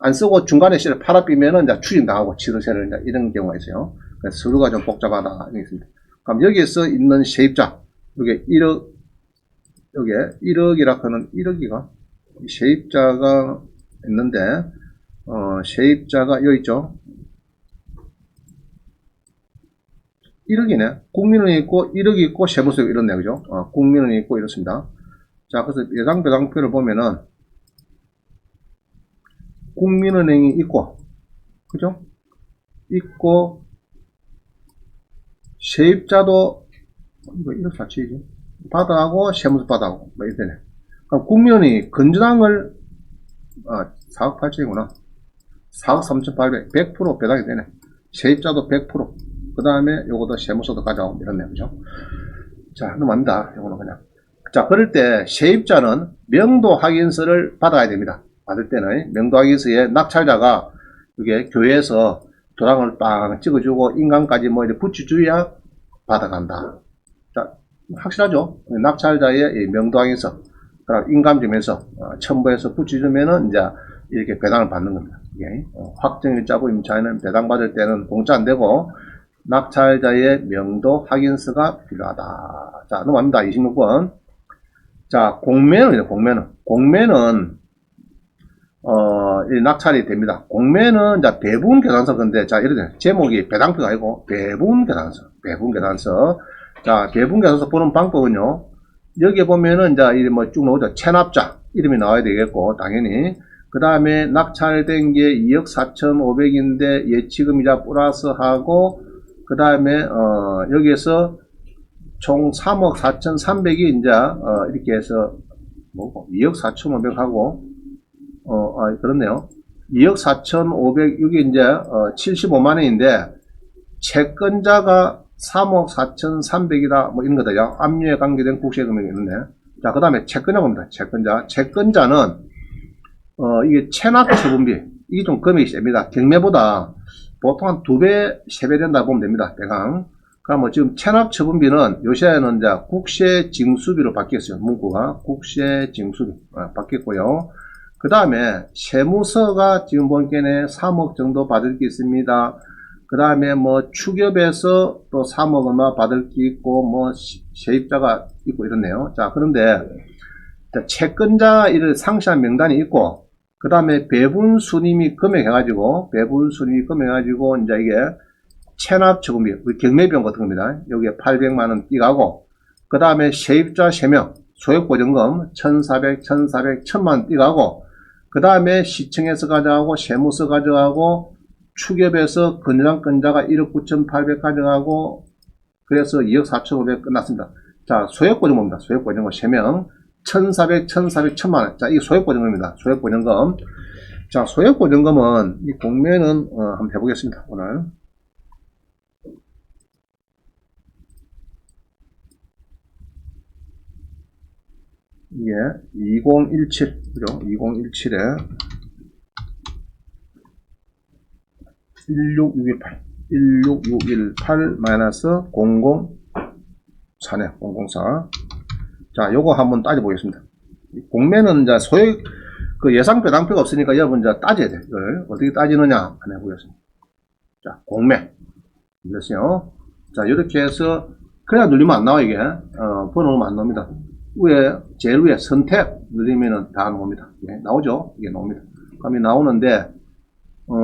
안 쓰고 중간에 씨를 팔아비면은 이제 추징당하고 취득세를 이제 이런 경우가 있어요. 그래서 서류가 좀 복잡하다. 있습니다. 그럼 여기에서 있는 세입자, 여기 1억, 여기 1억이라 하는 1억이가 세입자가 있는데, 세입자가 여기 있죠. 1억이네. 국민은행이 있고, 1억이 있고, 세무서가 이렇네. 그죠? 국민은행이 있고, 이렇습니다. 자, 그래서 예상배당표를 보면은, 국민은행이 있고, 그죠? 있고, 세입자도, 이거 1억 4천이지. 받아하고, 세무서 받아하고, 이렇게 되네. 그럼 국민은행이 건전항을, 4억 8천이구나. 4억 3,800, 100% 배당이 되네. 세입자도 100%. 그 다음에 요것도 세무서도 가져오고, 이렇네. 그죠? 자, 넘어갑니다. 요거는 그냥. 자, 그럴 때 세입자는 명도 확인서를 받아야 됩니다. 받을 때는 명도 확인서에 낙찰자가 이게 교회에서 도장을 빵 찍어주고 인감까지 이렇게 붙여줘야 받아간다. 자, 확실하죠? 낙찰자의 명도 확인서, 그리고 인감증명서 첨부해서 붙여주면은 이제 이렇게 배당을 받는 겁니다. 확정일자부 임차인은 배당받을 때는 공짜 안 되고 낙찰자의 명도 확인서가 필요하다. 자, 넘어갑니다. 26번. 자, 공매는 이 낙찰이 됩니다. 공매는 이제 배분 계산서 건데, 자, 이렇게 제목이 배당표가 아니고 배분 계산서. 자, 배분 계산서 보는 방법은요, 여기에 보면은 이제 이뭐 쭉 나오죠. 체납자 이름이 나와야 되겠고 당연히 그 다음에 낙찰된 게 2억 4,500인데 예치금이자 플러스하고 그 다음에 여기에서 총 3억 4,300이 이제 이렇게 해서 뭐고 2억 4,500하고 그렇네요. 2억 4,500 이게 이제 75만 원인데 채권자가 3억 4,300이다 뭐 이런 거다요. 압류에 관계된 국세 금액이 있는데 자 그 다음에 채권자 봅니다. 채권자는 이게 체납 처분비 이게 좀 금액이 셉니다. 경매보다 보통 한 2배 3배 된다 보면 됩니다. 대강. 그럼 뭐 지금 체납 처분비는 요새는 이제 국세 징수비로 바뀌었어요. 문구가 국세 징수비 바뀌었고요. 그 다음에 세무서가 지금 보기에는 3억 정도 받을 게 있습니다. 그 다음에 뭐 추ገብ에서 또 3억 얼마 받을 게 있고 뭐 세입자가 있고 이렇네요. 자 그런데 채권자 이런 상세한 명단이 있고 그 다음에 배분 순임이 금액해가지고 이제 이게 체납 처분비 우리 경매비용 같은 겁니다. 여기에 800만원 띄가고 그 다음에 세입자 3명 소액보증금 1,400, 1,400, 1,000만원 띄가고 그 다음에 시청에서 가져가고 세무서 가져가고 추ገብ에서 건전한권자가 1억 9,800 가져가고 그래서 2억 4,500 끝났습니다. 자 소액보증금입니다. 소액보증금 3명 1,400, 1,400, 1,000만원. 자, 이게 소액보증금입니다. 소액보증금. 자, 소액보증금은, 이 공매는, 한번 해보겠습니다, 오늘. 이게 2017, 그죠? 2017에 16618. 16618 마이너스 004네, 004. 자, 요거 한번 따져보겠습니다. 공매는 이제 소액, 예상표, 당표가 없으니까 여러분 이제 따져야 돼. 이걸 어떻게 따지느냐, 한번 해보겠습니다. 자, 공매. 이랬어요. 자, 이렇게 해서, 그냥 누르면 안 나와, 이게. 번호는 안 나옵니다. 제일 위에 선택 누르면은 다 나옵니다. 예, 나오죠? 이게 나옵니다. 그러면 나오는데,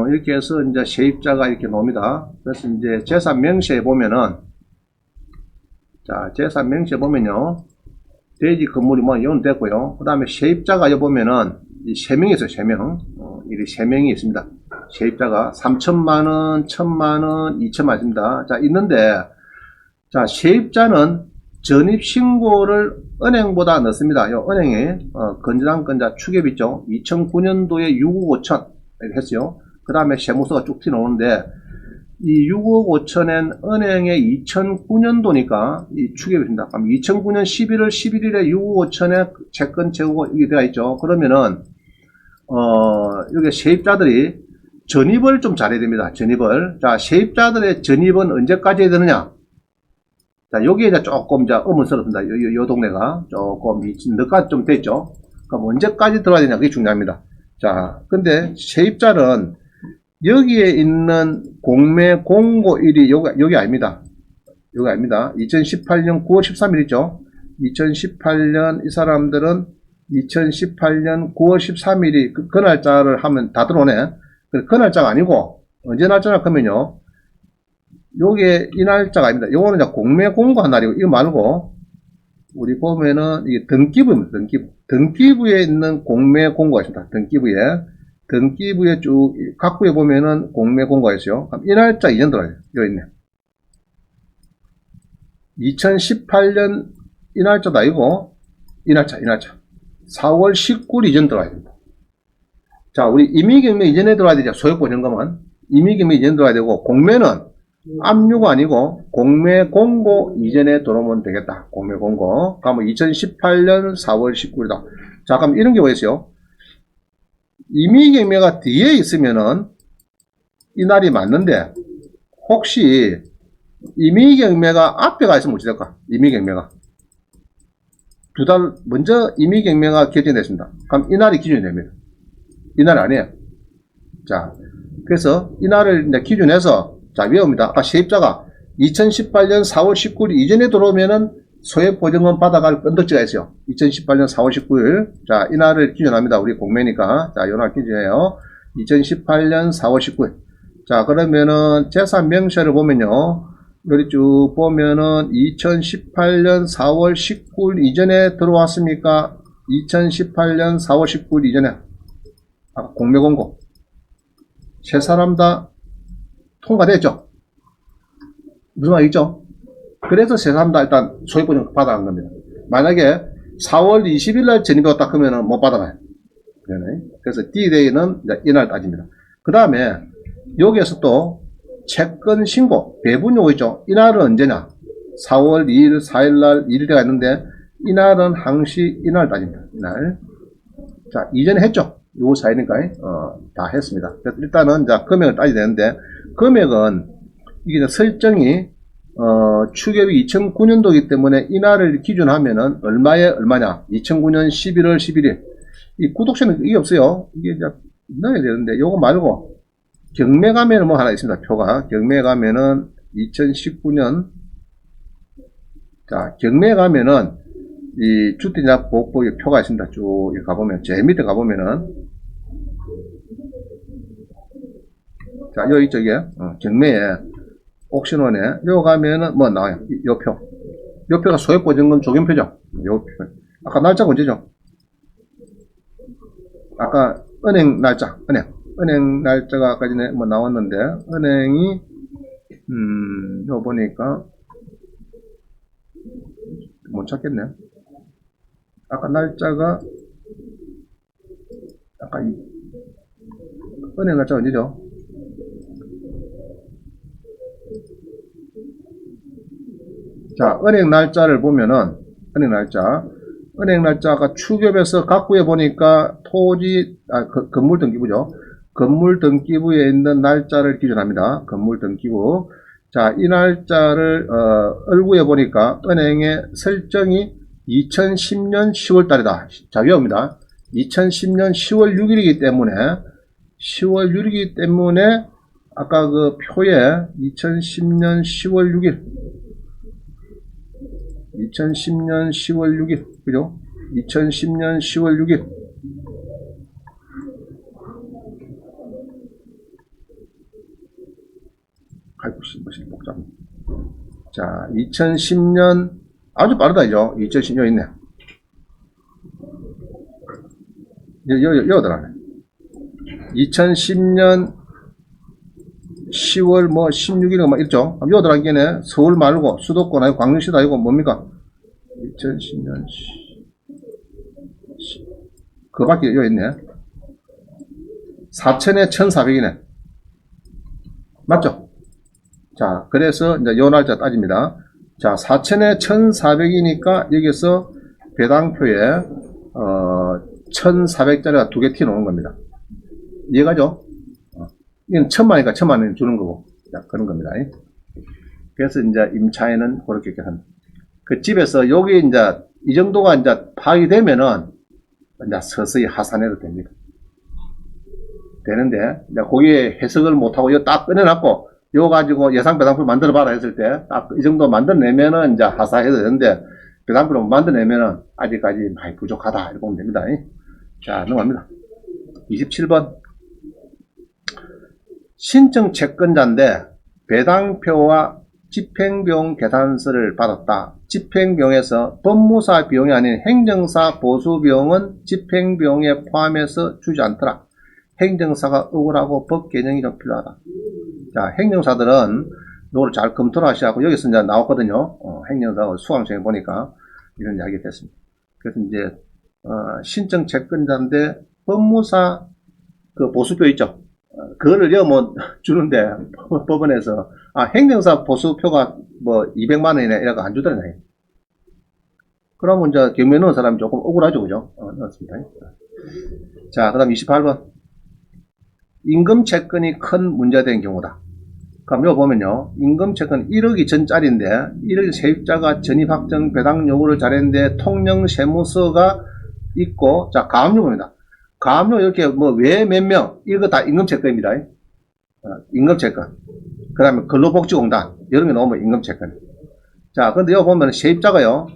이렇게 해서 이제 세입자가 이렇게 나옵니다. 그래서 이제 재산 명시에 보면은, 자, 재산 명시에 보면요. 대지 건물이 뭐, 이건 됐고요. 그 다음에 세입자가 여기 보면은, 이 3명이 있어요, 3명. 이렇게 3명이 있습니다. 세입자가 3천만원, 1,000만원, 2천만 있습니다. 자, 있는데, 자, 세입자는 전입신고를 은행보다 넣습니다. 요 은행에, 건전한권자 추계비 있죠. 2009년도에 6억 5천, 이렇게 했어요. 그 다음에 세무서가 쭉 튀어나오는데, 이 6억 5천엔 은행에 2009년도니까 이 추계비입니다. 그럼 2009년 11월 11일에 6억 5천에 채권 채우고 이게 되어 있죠. 그러면은 여기 세입자들이 전입을 좀 잘해야 됩니다. 전입을. 자, 세입자들의 전입은 언제까지 해야 되느냐? 자, 여기에 이제 조금 이제 의문스럽습니다. 요 동네가 조금 늦까지 좀 됐죠. 그럼 언제까지 들어야 되냐? 그게 중요합니다. 자, 근데 세입자는 여기에 있는 공매 공고일이 여기 아닙니다. 여기 아닙니다. 2018년 9월 13일 있죠. 2018년 이 사람들은 2018년 9월 13일이 그 날짜를 하면 다 들어오네. 그 날짜가 아니고 언제 날짜냐 하면요. 요게 이 날짜가 아닙니다. 요거는 이제 공매 공고한 날이고 이거 말고 우리 보면은 이게 등기부입니다. 등기부에 있는 공매 공고가 있습니다. 등기부에 쭉 각부에 보면은 공매 공고가 있어요. 그럼 이 날짜 이전 들어가요. 여기 있네. 2018년 이 날짜도 아니고 이 날짜 4월 19일 이전 들어가야 됩니다. 자, 우리 임의경매 이전에 들어가야 되죠. 소액보증금은 임의경매 이전 들어가야 되고 공매는 압류가 아니고 공매 공고 이전에 들어오면 되겠다. 공매 공고. 그러면 2018년 4월 19일이다. 자, 그럼 이런 경우가 있어요. 임의경매가 뒤에 있으면은 이 날이 맞는데 혹시 임의경매가 앞에 가 있으면 어찌 될까? 임의경매가 두 달 먼저 임의경매가 결정됐습니다. 그럼 이 날이 기준이 됩니다. 이 날 아니에요. 자, 그래서 이 날을 이제 기준해서 자, 외웁니다. 아까 세입자가 2018년 4월 19일 이전에 들어오면은 소액보증금 받아갈 건덕지가 있어요. 2018년 4월 19일. 자, 이 날을 기준합니다. 우리 공매니까. 자, 이 날 기준해요. 2018년 4월 19일. 자, 그러면은 재산 명시를 보면요. 여기 쭉 보면은 2018년 4월 19일 이전에 들어왔습니까? 2018년 4월 19일 이전에 공매공고 세 사람 다 통과됐죠? 무슨 말이죠? 그래서 세 사람 다 일단 소액보증 받아간 겁니다. 만약에 4월 20일 날 전입했다 그러면 못 받아가요. 그래서 D-Day는 이날 따집니다. 그 다음에 여기에서 또 채권 신고 배분 요구 있죠. 이날은 언제냐? 4월 2일, 4일 날 1일대가 있는데 이날은 항시 이날 따집니다. 이날. 자, 이전에 했죠. 요 사이니까 다 했습니다. 그래서 일단은 자 금액을 따져야 되는데 금액은 이게 설정이 추ገብ이 2009년도이기 때문에 이날을 기준하면은 얼마냐? 2009년 11월 11일. 이 구독자는 이게 없어요. 이게 이제 넣어야 되는데 요거 말고 경매 가면은 뭐 하나 있습니다. 표가 경매 가면은 2019년 자 경매 가면은 이 주택자 보호법의 표가 있습니다. 쭉 가보면 제일 밑에 가보면은 자 여기 저기 경매에 옥션원에 요 가면은 뭐 나와요. 요 표. 요 표가 소액보증금 적용표죠. 요 표. 아까 날짜가 언제죠? 아까 은행 날짜, 은행 날짜가 아까 전에 뭐 나왔는데, 은행이, 요 보니까, 못 찾겠네. 아까 날짜가, 아까 은행 날짜가 언제죠? 자, 은행 날짜를 보면은, 은행 날짜가 추ገብ에서 각부에 보니까 토지, 건물 등기부죠. 건물 등기부에 있는 날짜를 기준합니다. 건물 등기부. 자, 이 날짜를, 얼구에 보니까 은행의 설정이 2010년 10월 달이다. 자, 위험입니다. 2010년 10월 6일이기 때문에, 아까 그 표에 2010년 10월 6일, 2010년 10월 6일, 그죠? 2010년 10월 6일. 아이고, 뭐지, 복잡. 자, 2010년, 아주 빠르다, 이죠? 2010년 있네. 여기 들어가네. 2010년 10월 뭐 16일인가 막 있죠. 여기 들어가기에는 서울 말고 수도권 아니고 광주시도 아니고 뭡니까? 2010년 그 밖에 여기 있네. 4천에 1400이네. 맞죠? 자, 그래서 이제 요 날짜 따집니다. 자, 4천에 1400이니까 여기서 배당표에 1400짜리가 두 개 튀어나오는 겁니다. 이해가죠? 이건 1000만이니까 1000만원 주는 거고. 자, 그런 겁니다. 그래서 이제 임차인은 그렇게 합니다. 그 집에서 여기 이제 이 정도가 이제 파악이 되면은 이제 서서히 하산해도 됩니다. 되는데, 이제 거기에 해석을 못하고 이거 딱 꺼내놨고, 이거 가지고 예상 배당표 만들어 봐라 했을 때, 딱 이 정도 만들어내면은 이제 하산해도 되는데, 배당표를 못 만들어내면은 아직까지 많이 부족하다. 이렇게 보면 됩니다. 자, 넘어갑니다. 27번. 신청 채권자인데 배당표와 집행비용 계산서를 받았다. 집행비용에서 법무사 비용이 아닌 행정사 보수비용은 집행비용에 포함해서 주지 않더라. 행정사가 억울하고 법 개정이 좀 필요하다. 자, 행정사들은 이걸 잘 검토를 하시고 여기서 이제 나왔거든요. 행정사 수강생에 보니까 이런 이야기가 됐습니다. 그래서 이제 신청 채권자인데 법무사 그 보수표 있죠. 그거를 뭐 주는데 법원에서 행정사 보수표가 뭐 200만원이네 이라고 안 주더라고요. 그러면 이제 경매 넣은 사람이 조금 억울하죠, 그죠? 넣었습니다. 자, 그 다음 28번. 임금 채권이 큰 문제된 경우다. 그럼 여기 보면요, 임금 채권 1억 2천짜리인데 1억 세입자가 전입 확정 배당 요구를 잘했는데 통령 세무서가 있고, 자, 가압류입니다. 가압류 이렇게 뭐 왜 몇 명, 이거 다 임금채권입니다. 임금채권. 그 다음에 근로복지공단 이런 게 나오면 임금채권. 자, 근데 여기 보면 세입자가요,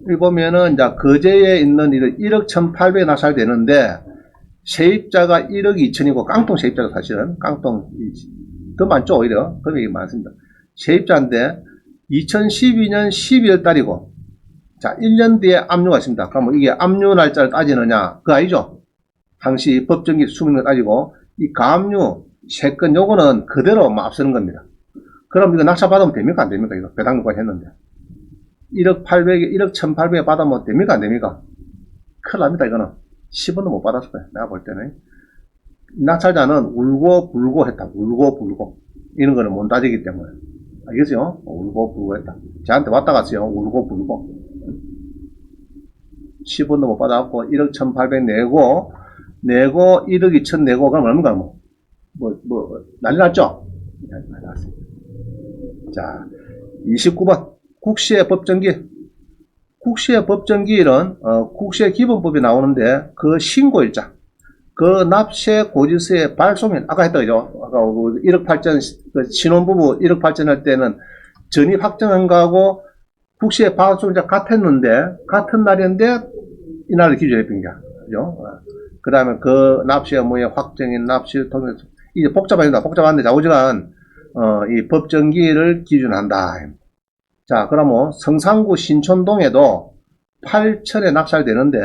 여기 보면은 이제 거제에 있는 1억 1,800에 나설 되는데 세입자가 1억 2천이고 깡통 세입자가 사실은 깡통 더 많죠. 오히려 금액이 많습니다. 세입자인데 2012년 12월 달이고, 자, 1년 뒤에 압류가 있습니다. 그러면 이게 압류 날짜를 따지느냐? 그거 아니죠? 당시 법정기 수명을 따지고, 이 가압류, 세 건 요거는 그대로 앞서는 겁니다. 그럼 이거 낙찰 받으면 됩니까? 안 됩니까? 이거 배당금까지 했는데. 1억 800에, 1억 1800에 받으면 됩니까? 안 됩니까? 큰일 납니다, 이거는. 10원도 못 받았을 거예요. 내가 볼 때는. 낙찰자는 울고 불고 했다. 울고 불고. 이런 거는 못 따지기 때문에. 알겠죠? 울고 불고 했다. 저한테 왔다 갔어요. 울고 불고. 10원도 못 받아갖고 1억 1800 내고 1억 2000 내고 그럼 얼마인가 난리 났죠? 난리 났습니다. 자, 29번. 국시의 법정기. 국시의 법정기일은 국시의 기본법이 나오는데 그 신고일자, 그 납세 고지서의 발송일, 아까 했다 그죠? 아까 1억 8천 신혼부부 1억 8천 할 때는 전입 확정한 거하고 국시의 발송일자 같았는데 같은 날인데 이날을 기준해 빈 거야, 그죠? 그 다음에 그 납세 의무의 확정인 납세 통해서 이제 복잡합니다. 복잡한데 자오지간 이 법정기를 기준한다. 자, 그러면 성산구 신촌동에도 8천에 낙찰되는데,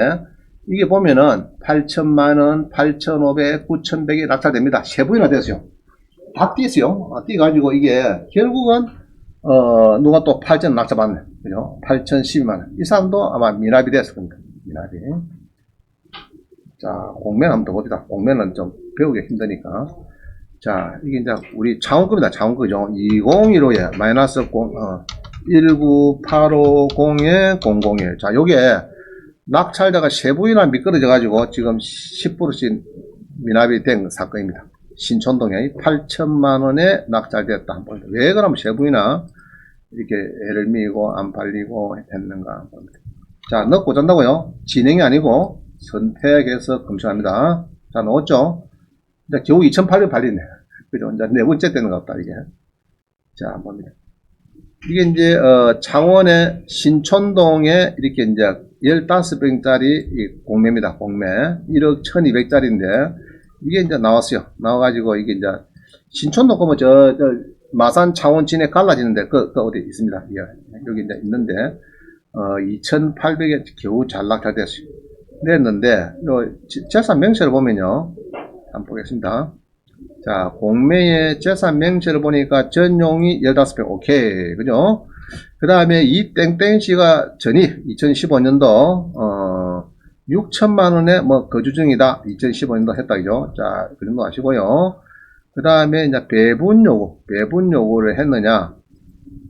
이게 보면은 8천만원, 8,500, 9,100에 낙찰됩니다. 세부인화 됐어요. 다 띄었어요. 띄가지고 이게 결국은, 누가 또 8천 낙찰받네. 그죠? 8,012만원. 이 사람도 아마 미납이 됐을 겁니다. 미납이. 자, 공면 한번 더 봅시다. 공면은 좀 배우기 힘드니까. 자, 이게 이제 우리 자원급이다. 자원급이죠. 2015에 마이너스 19850에 001. 자, 요게 낙찰자가 세부인화 미끄러져가지고 지금 10%씩 미납이 된 사건입니다. 신촌동에 8천만원에 낙찰됐다. 한번 왜 그러면 세부인화 이렇게 애를 미고 안 팔리고 했는가. 자, 넣고 잔다고요? 진행이 아니고 선택해서 검증합니다. 자, 넣었죠? 이제 겨우 2,800 팔리네. 그죠? 이제 네 번째 되는 것 같다, 이게. 자, 봅니다. 이게 이제, 창원의 신촌동에 이렇게 이제 15평짜리 공매입니다. 공매. 1억 1200짜리인데, 이게 이제 나왔어요. 나와가지고, 이게 이제, 신촌동 보면 마산 창원 진에 갈라지는데, 그 어디 있습니다. 여기 이제 있는데, 2,800에 겨우 잘 낙찰됐어요. 냈는데, 재산 명세를 보면요. 한번 보겠습니다. 자, 공매의 재산 명세를 보니까 전용이 15평, 오케이. 그죠? 그 다음에 이 땡땡씨가 전입, 2015년도, 6천만원에 거주 중이다. 2015년도 했다. 그죠? 자, 그 정도 아시고요. 그 다음에 이제 배분 요구를 했느냐.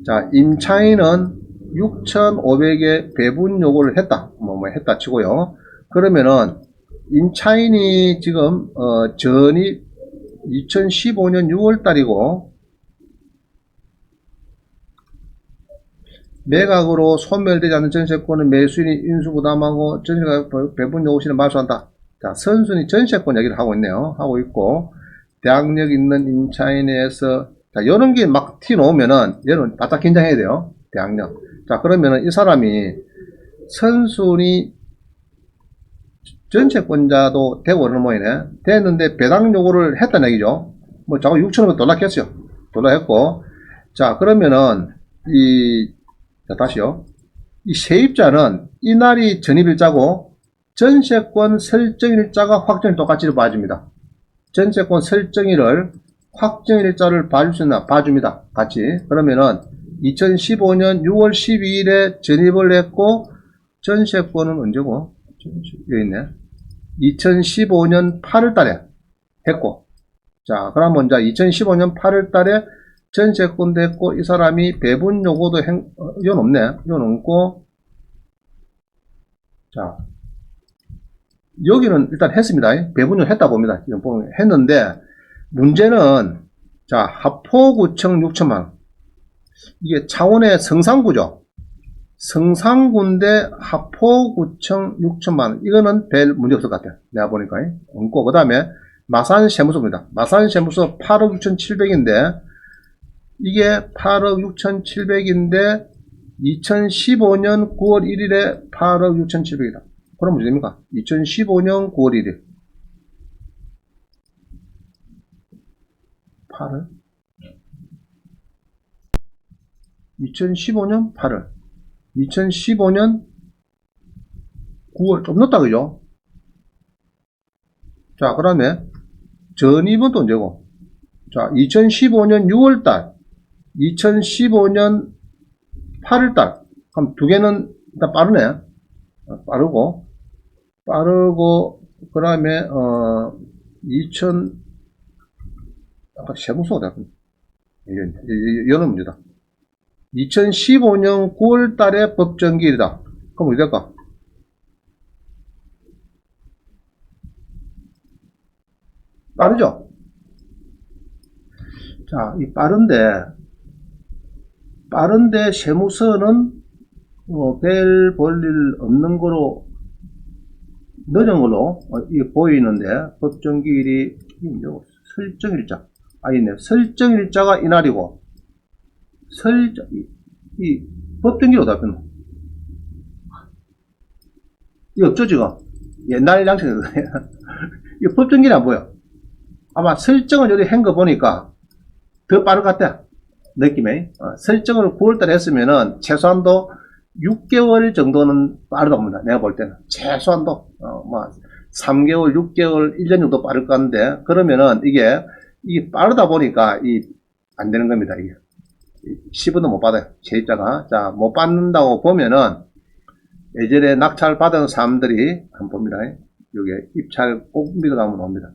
자, 임차인은 6,500에 배분 요구를 했다. 했다 치고요. 그러면은, 임차인이 지금, 전입 2015년 6월달이고, 매각으로 소멸되지 않는 전세권은 매수인이 인수부담하고 전세가 배분 요구시는 말소한다. 자, 선순위 전세권 얘기를 하고 있네요. 하고 있고, 대학력 있는 임차인에서, 자, 요런 게 막 튀어나오면은, 얘는 바짝 긴장해야 돼요. 대학력. 자, 그러면은 이 사람이 선순위 전세권자도 되고 그러는 모양이네. 됐는데 배당 요구를 했다는 얘기죠. 자꾸 6천원 돌락했어요. 돌락했고. 자, 그러면은, 자, 다시요. 이 세입자는 이날이 전입일자고, 전세권 설정일자가 확정일 똑같이 봐줍니다. 전세권 설정일을, 확정일자를 봐줄 수 있나? 봐줍니다. 같이. 그러면은, 2015년 6월 12일에 전입을 했고, 전세권은 언제고? 여기 있네. 2015년 8월 달에 했고, 자, 그러면 이제 2015년 8월 달에 전세권도 했고, 이 사람이 배분 요구도 이건 없네. 이건 없고, 자, 여기는 일단 했습니다. 배분을 했다 봅니다. 지금 보면 했는데, 문제는, 자, 하포구청 6천만원. 이게 창원의 성산구죠. 성산군대 하포구청 6천만원. 이거는 별 문제 없을 것 같아요. 내가 보니까. 없고, 그 다음에 마산세무서입니다. 마산세무서 8억 6,700인데, 이게 8억 6,700인데, 2015년 9월 1일에 8억 6,700이다. 그럼 문제입니까? 2015년 9월 1일. 8월? 2015년 8월, 2015년 9월, 좀 늦다, 그죠? 자, 그 다음에 전입은 또 언제고? 자, 2015년 6월달, 2015년 8월달. 그럼 두 개는 일단 빠르네. 빠르고, 그 다음에, 2000, 아까 세무서가 이거는 문제다. 2015년 9월 달에 법정기일이다. 그럼 어디 될까? 빠르죠? 자, 이 빠른데 세무서는 별 볼일 없는 거로, 늦은 걸로 이게 보이는데, 법정기일이, 설정일자. 있네. 설정일자가 이날이고, 이 법정기일 어디다 뺐노? 이거 없죠, 지금? 옛날 양식이거든요. 이 법정기일이 안 보여. 아마 설정을 여기 한 거 보니까 더 빠를 것 같아. 느낌에. 설정을 9월달에 했으면은 최소한도 6개월 정도는 빠르다 봅니다. 내가 볼 때는. 최소한도. 3개월, 6개월, 1년 정도 빠를 것 같은데, 그러면은 이게 빠르다 보니까 안 되는 겁니다. 이게. 10원도 못 받아요. 세입자가. 자, 못 받는다고 보면은 예전에 낙찰 받은 사람들이 한번 봅니다. 여기 입찰 꼼비가 나오면 옵니다.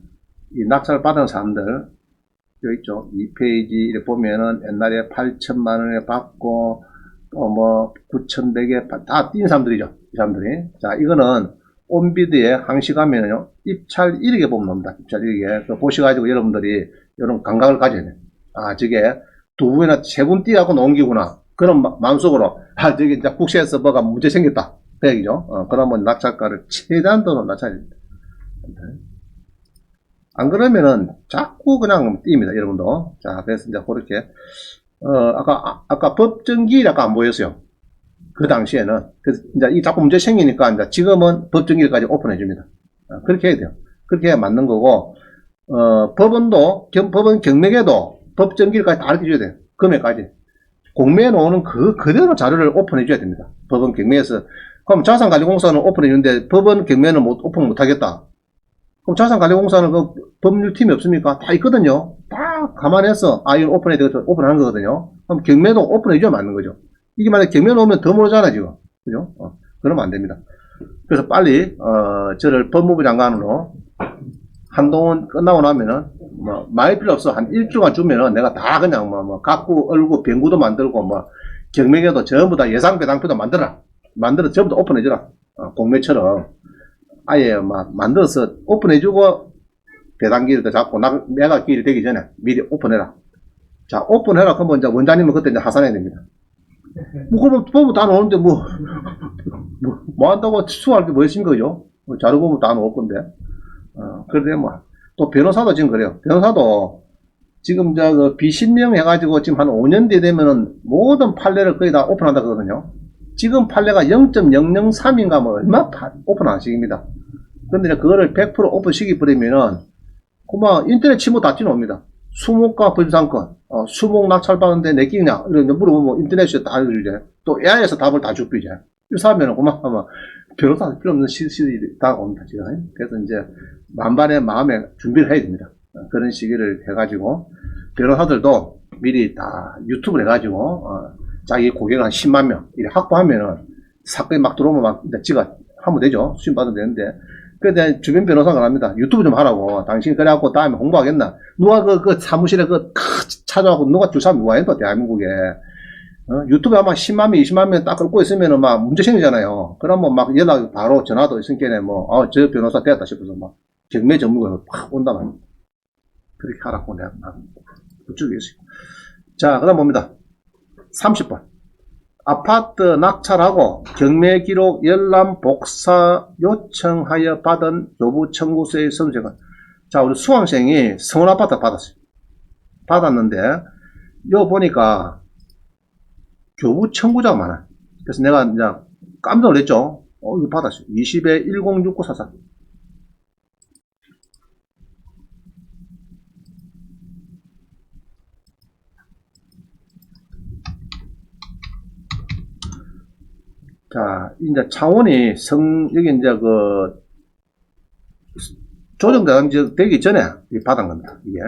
이 낙찰 받은 사람들, 여기 있죠. 2페이지 이렇게 보면은 옛날에 8천만 원에 받고 또 9,100에 다 뛴 사람들이죠. 이 사람들이. 자, 이거는 온비드에 항시가면은요, 입찰 이렇게 보면 옵니다. 입찰 이렇게. 보셔가지고 여러분들이 이런 감각을 가져야 돼요. 저게 두 분이나 세 분 뛰어갖고 넘기구나. 그런 마음속으로, 저기 이제 국세에서 뭐가 문제 생겼다. 그 얘기죠. 그러면 낙찰가를 최대한도로 낮춰야 됩니다. 안 그러면은 자꾸 그냥 뜁니다, 여러분도. 자, 그래서 이제 그렇게, 아까 법정기일 아까 안 보였어요. 그 당시에는. 그래서 이제 이 자꾸 문제 생기니까 이제 지금은 법정기일까지 오픈해줍니다. 그렇게 해야 돼요. 그렇게 해야 맞는 거고, 법원 경매에도 법정기일까지 다 알려줘야 돼요. 금액까지. 공매에 놓는 그대로 자료를 오픈해줘야 됩니다. 법원 경매에서. 그럼 자산관리공사는 오픈해주는데 법원 경매는 오픈 못하겠다. 그럼 자산관리공사는 그 법률팀이 없습니까? 다 있거든요. 다 감안해서, 이거 오픈해야 되겠다. 오픈하는 거거든요. 그럼 경매도 오픈해줘야 맞는 거죠. 이게 만약에 경매 놓으면 더 모르잖아, 지금. 그죠? 그러면 안 됩니다. 그래서 빨리, 저를 법무부 장관으로 한동훈 끝나고 나면은, 많이 필요 없어. 한 일주간 주면은 내가 다 그냥 갖고 얼고 병구도 만들고, 경매에도 전부 다 예상 배당표도 만들어 전부 다 오픈해줘라. 공매처럼. 아예 만들어서 오픈해주고 배당기일도 잡고 내가 기일이 되기 전에 미리 오픈해라. 자, 오픈해라. 그러면 이제 원장님은 그때 이제 하산해야 됩니다. 그러면 보면 다 나오는데 뭐 한다고 수할 게 뭐 있습니까, 그죠? 자료 보면 다 나올 건데. 그런데 또 변호사도 지금 그래요. 변호사도 지금 비신명 해가지고 지금 한 5년 뒤에 되면은 모든 판례를 거의 다 오픈한다 그러거든요. 지금 판례가 0.003인가 얼마 오픈하식입니다. 근데 그거를 100% 오픈 시켜버리면은, 인터넷 치면 다 뛰어옵니다. 수목과 분상권, 수목 낙찰받는데 내 끼냐? 이런 물어보면 인터넷에 다 알려주죠. 또 AI에서 답을 다 주고 이제. 이렇게 하면은, 변호사 필요 없는 시절이 다가옵니다, 지금. 그래서 이제, 만반의 마음에 준비를 해야 됩니다. 그런 시기를 해가지고, 변호사들도 미리 다 유튜브를 해가지고, 자기 고객을 한 10만 명, 이렇게 확보하면은, 사건이 막 들어오면 지가 하면 되죠. 수임 받으면 되는데. 그런데 주변 변호사가 합니다. 유튜브 좀 하라고. 당신이 그래갖고 다음에 홍보하겠나? 누가 그 사무실에 찾아가고 누가 줄 사람 누가 했다, 대한민국에. 유튜브에 아마 10만 명, 20만 명 딱 끌고 있으면은 문제 생기잖아요. 그러면 연락 바로 전화도 있으니까 저 변호사 되었다 싶어서 경매 전문가가 확 온다 말입니다. 그렇게 하라고 내가 그쪽에 있어요. 자, 그 다음 봅니다. 30번. 아파트 낙찰하고 경매 기록 열람 복사 요청하여 받은 교부 청구서의 선택은, 자, 우리 수강생이 성원 아파트 받았어요. 받았는데 요 보니까 교부 청구자가 많아요. 그래서 내가 이제 깜짝 놀랐죠. 이거 받았어요. 20에 106944. 자, 이제 차원이 여기 이제 조정대상 되기 전에 받은 겁니다. 이게.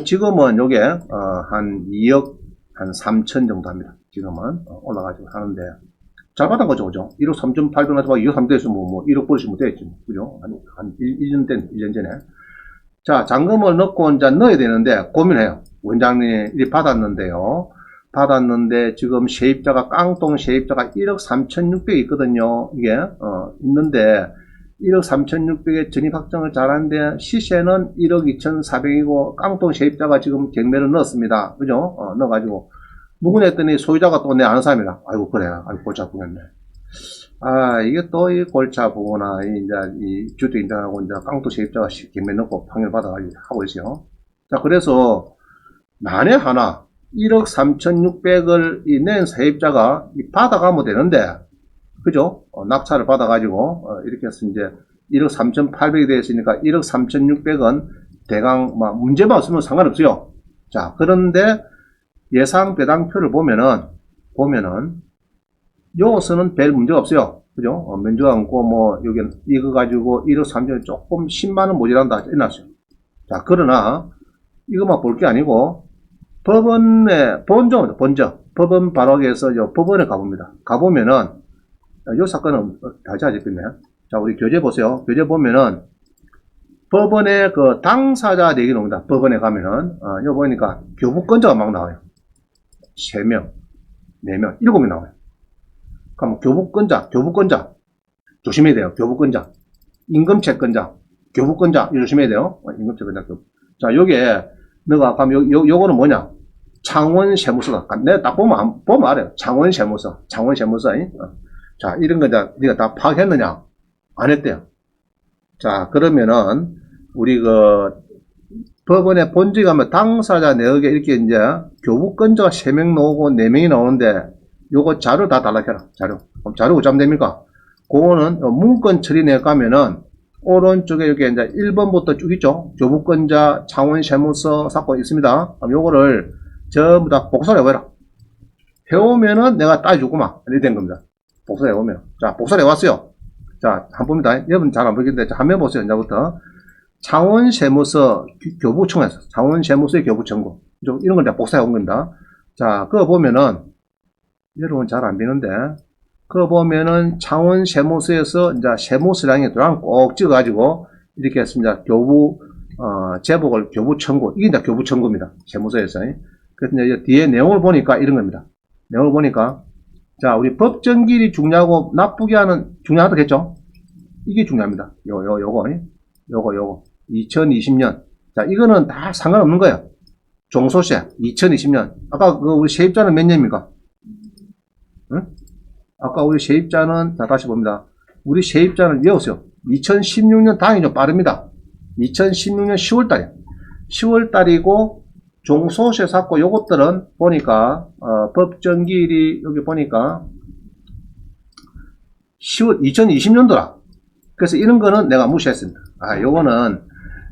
지금은 요게, 한 2억, 한 3천 정도 합니다. 지금은 올라가지고 하는데. 잘 받은 거죠, 그죠? 1억 3,800 나서 2억 3 돼서 뭐 1억 벌으시면 되겠지. 그죠? 한 1년 전에. 자, 잔금을 넣고 이제 넣어야 되는데 고민해요. 원장님이 받았는데요. 받았는데 지금 세입자가 깡통 세입자가 1억 3,600이 있거든요. 이게 있는데 1억 3,600에 전입 확정을 잘하는데 시세는 1억 2,400이고 깡통 세입자가 지금 경매를 넣었습니다. 그죠? 넣어가지고 묵은했더니 소유자가 또 내 아는 사람이라. 아이고 그래. 아이고 골치 아프겠네. 아, 이게 또 이 골치 아프구나. 이제 이 주택인장하고 이제 깡통 세입자가 경매 넣고 판결 받아가지고 하고 있어요. 자, 그래서 만에 하나 1억 3,600을 낸 세입자가 받아가면 되는데, 그죠? 낙찰을 받아가지고, 이렇게 해서 이제 1억 3,800이 되었으니까 1억 3,600은 대강, 문제만 없으면 상관없어요. 자, 그런데 예상 배당표를 보면은, 요것은 별 문제가 없어요. 그죠? 면적 않고, 여기, 이거 가지고 1억 3,000원 조금 10만원 모자란다. 해놨어요. 자, 그러나, 이것만 볼 게 아니고, 법원 바로에서 법원에 가봅니다. 가보면은, 요 사건은 다시 하겠네. 자, 우리 교재 보세요. 교재 보면은, 법원의 그 당사자 얘기 나옵니다. 법원에 가면은, 요 보니까 교부권자가 막 나와요. 3명, 4명, 7명 나와요. 그럼 교부권자. 조심해야 돼요. 교부권자. 임금채권자. 교부권자. 조심해야 돼요. 임금채권자. 자, 요게, 너가, 그럼 요거는 뭐냐? 창원세무서다. 내가 딱 보면 알아요. 창원세무서. 자, 이런 거 네가 다 파악했느냐? 안 했대요. 자, 그러면은, 우리 법원에 본직에 가면 당사자 내역에 이렇게 이제 교부권자가 3명 나오고 4명이 나오는데, 요거 자료 다 달라해라. 그럼 자료 어쩌면 됩니까? 그거는 문건 처리 내역 가면은, 오른쪽에 이렇게 이제 1번부터 쭉 있죠? 교부권자, 창원세무서 사건 있습니다. 그럼 요거를 전부 다 복사를 해봐라. 해오면은 내가 따져주구만. 이렇게 된 겁니다. 복사를 해오면. 자, 복사를 해왔어요. 자, 한번 봅니다. 여러분 잘 안 보이겠는데, 한번 해보세요. 이제부터. 창원세무서 교부청에서, 창원세무서의 교부청구. 이런 걸 내가 복사해 온 겁니다. 자, 그거 보면은, 여러분 잘 안 보이는데, 그거 보면은 창원세무서에서 이제 세무서량에 들어가면 꼭 찍어가지고, 이렇게 했습니다. 제복을 교부청구. 이게 이제 교부청구입니다. 세무서에서. 그래서 이제 뒤에 내용을 보니까 이런 겁니다. 내용을 보니까, 자, 우리 법정기일이 중요하고 납부기한은 중요하다겠죠? 이게 중요합니다. 요거. 2020년. 자, 이거는 다 상관없는 거예요. 종소세, 2020년. 아까 우리 세입자는 몇 년입니까? 응? 아까 우리 세입자는, 자, 다시 봅니다. 우리 세입자는 외우세요. 2016년 당연히 좀 빠릅니다. 2016년 10월달이에요. 10월달이고, 종소세 샀고, 요것들은 보니까, 법정기일이 여기 보니까, 2020년도라. 그래서 이런 거는 내가 무시했습니다. 요거는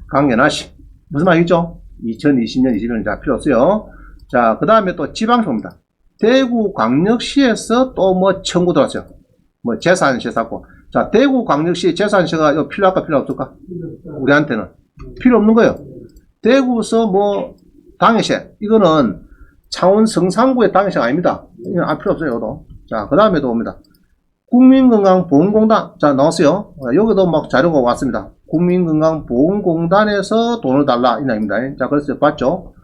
강연하시. 무슨 말이죠? 2020년, 21년 자, 필요 없어요. 자, 그 다음에 또 지방소입니다. 대구광역시에서 또 청구 들어왔어요. 재산세 샀고. 자, 대구광역시 재산세가 필요할까, 필요 없을까? 우리한테는. 필요 없는 거예요. 대구서 당해세. 이거는 창원 성산구의 당해세가 아닙니다. 이건 필요 없어요, 이것도. 자, 그 다음에 또 옵니다. 국민건강보험공단. 자, 나왔어요. 여기도 자료가 왔습니다. 국민건강보험공단에서 돈을 달라. 이 내용입니다. 자, 그래서 봤죠?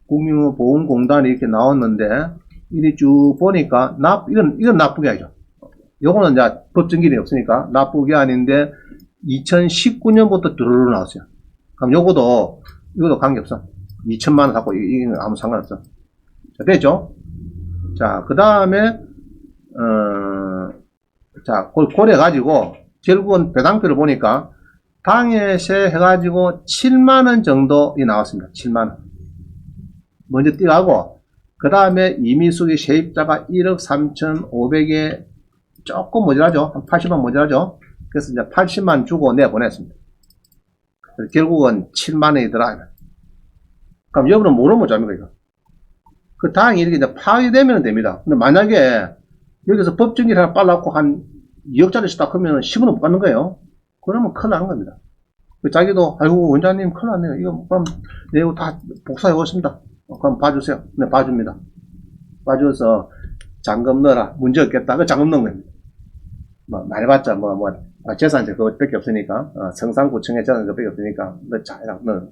국민보험공단이 이렇게 나왔는데, 이리 쭉 보니까, 이건 납부기한이죠. 요거는 이제 법정기일이 없으니까, 납부기한인데, 2019년부터 드르르 나왔어요. 그럼 이것도 관계없어. 2천만원 샀고, 이건 아무 상관없어. 자, 됐죠? 자, 그 다음에, 자, 고려해가지고, 결국은 배당표를 보니까, 당해세 해가지고 7만원 정도 나왔습니다. 7만원. 먼저 띄가고, 그 다음에 이미숙이 세입자가 1억 3,500에 조금 모자라죠. 한 80만 모자라죠. 그래서 이제 80만 주고 내보냈습니다. 결국은 7만원이더라. 그럼 여러분은 뭐로 모자랍니까, 이거? 그 당이 이렇게 이제 파악이 되면 됩니다. 근데 만약에 여기서 법정일 하나 빨라고 한 2억짜리씩 딱 하면 10원은 못 받는 거예요. 그러면 큰일 나는 겁니다. 자기도, 아이고, 원장님 큰일 났네요. 이거, 그럼, 내고 다 복사해 오겠습니다. 그럼 봐주세요. 네, 봐줍니다. 봐줘서 잔금 넣어라. 문제 없겠다. 그 잔금 넣은 겁니다. 뭐, 말해봤자, 재산세 그것밖에 없으니까, 성상구청에 재산세 그것밖에 없으니까, 넣자, 넣어.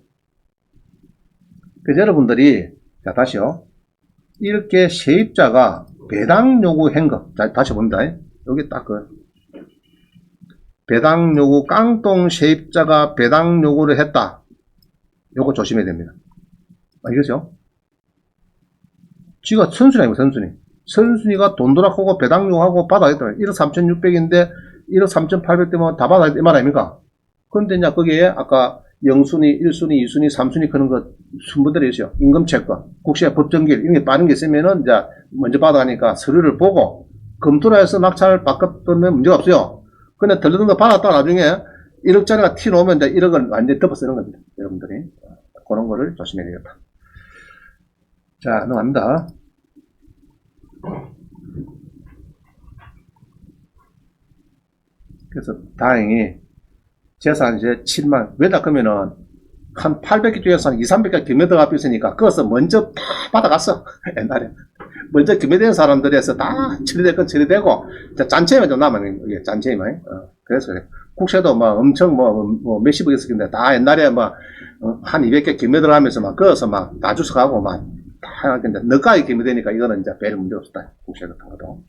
그래서 여러분들이, 자, 다시요. 이렇게 세입자가 배당 요구한 것. 자, 다시 봅니다. 여기 딱 배당 요구, 깡통 세입자가 배당 요구를 했다. 요거 조심해야 됩니다. 알겠죠? 지가 선순위 아니고 선순위. 선순위가 돈 돌아가고 배당 요구하고 받아야 돼. 1억 3,600인데 1억 3,800 되면 다 받아야 돼. 이 말 아닙니까? 그런데 이제 거기에 아까 0순위, 1순위, 2순위, 3순위 그런 거 순번들이 있어요. 임금채권, 국세 법정기일 이런 게 빠른 게 있으면은 이제 먼저 받아가니까 서류를 보고 검토를 해서 낙찰을 바꿨다면 문제가 없어요. 근데 덜러든 거 받았다가 나중에 1억짜리가 튀어나오면 이제 1억을 완전히 덮어 쓰는 겁니다. 여러분들이. 그런 거를 조심해야 되겠다. 자, 넘어갑니다. 그래서 다행히 재산 이제 7만, 왜다 그러면은 한 800개 중에서 한 2, 300개 김해도가 앞에 있으니까 그것을 먼저 다 받아갔어. 옛날에. 먼저 김해된 사람들에서 다 처리될 건 처리되고, 잔체만 좀 남아있는 거예요. 잔체만. 그래서 그래. 국세도 엄청 몇십억 있었는데 다 옛날에 한 200개 김해들 하면서 그어서 다 주워가고 다 하는데 너까지 김해되니까 이거는 이제 별 문제 없었다. 국세 같은 것도.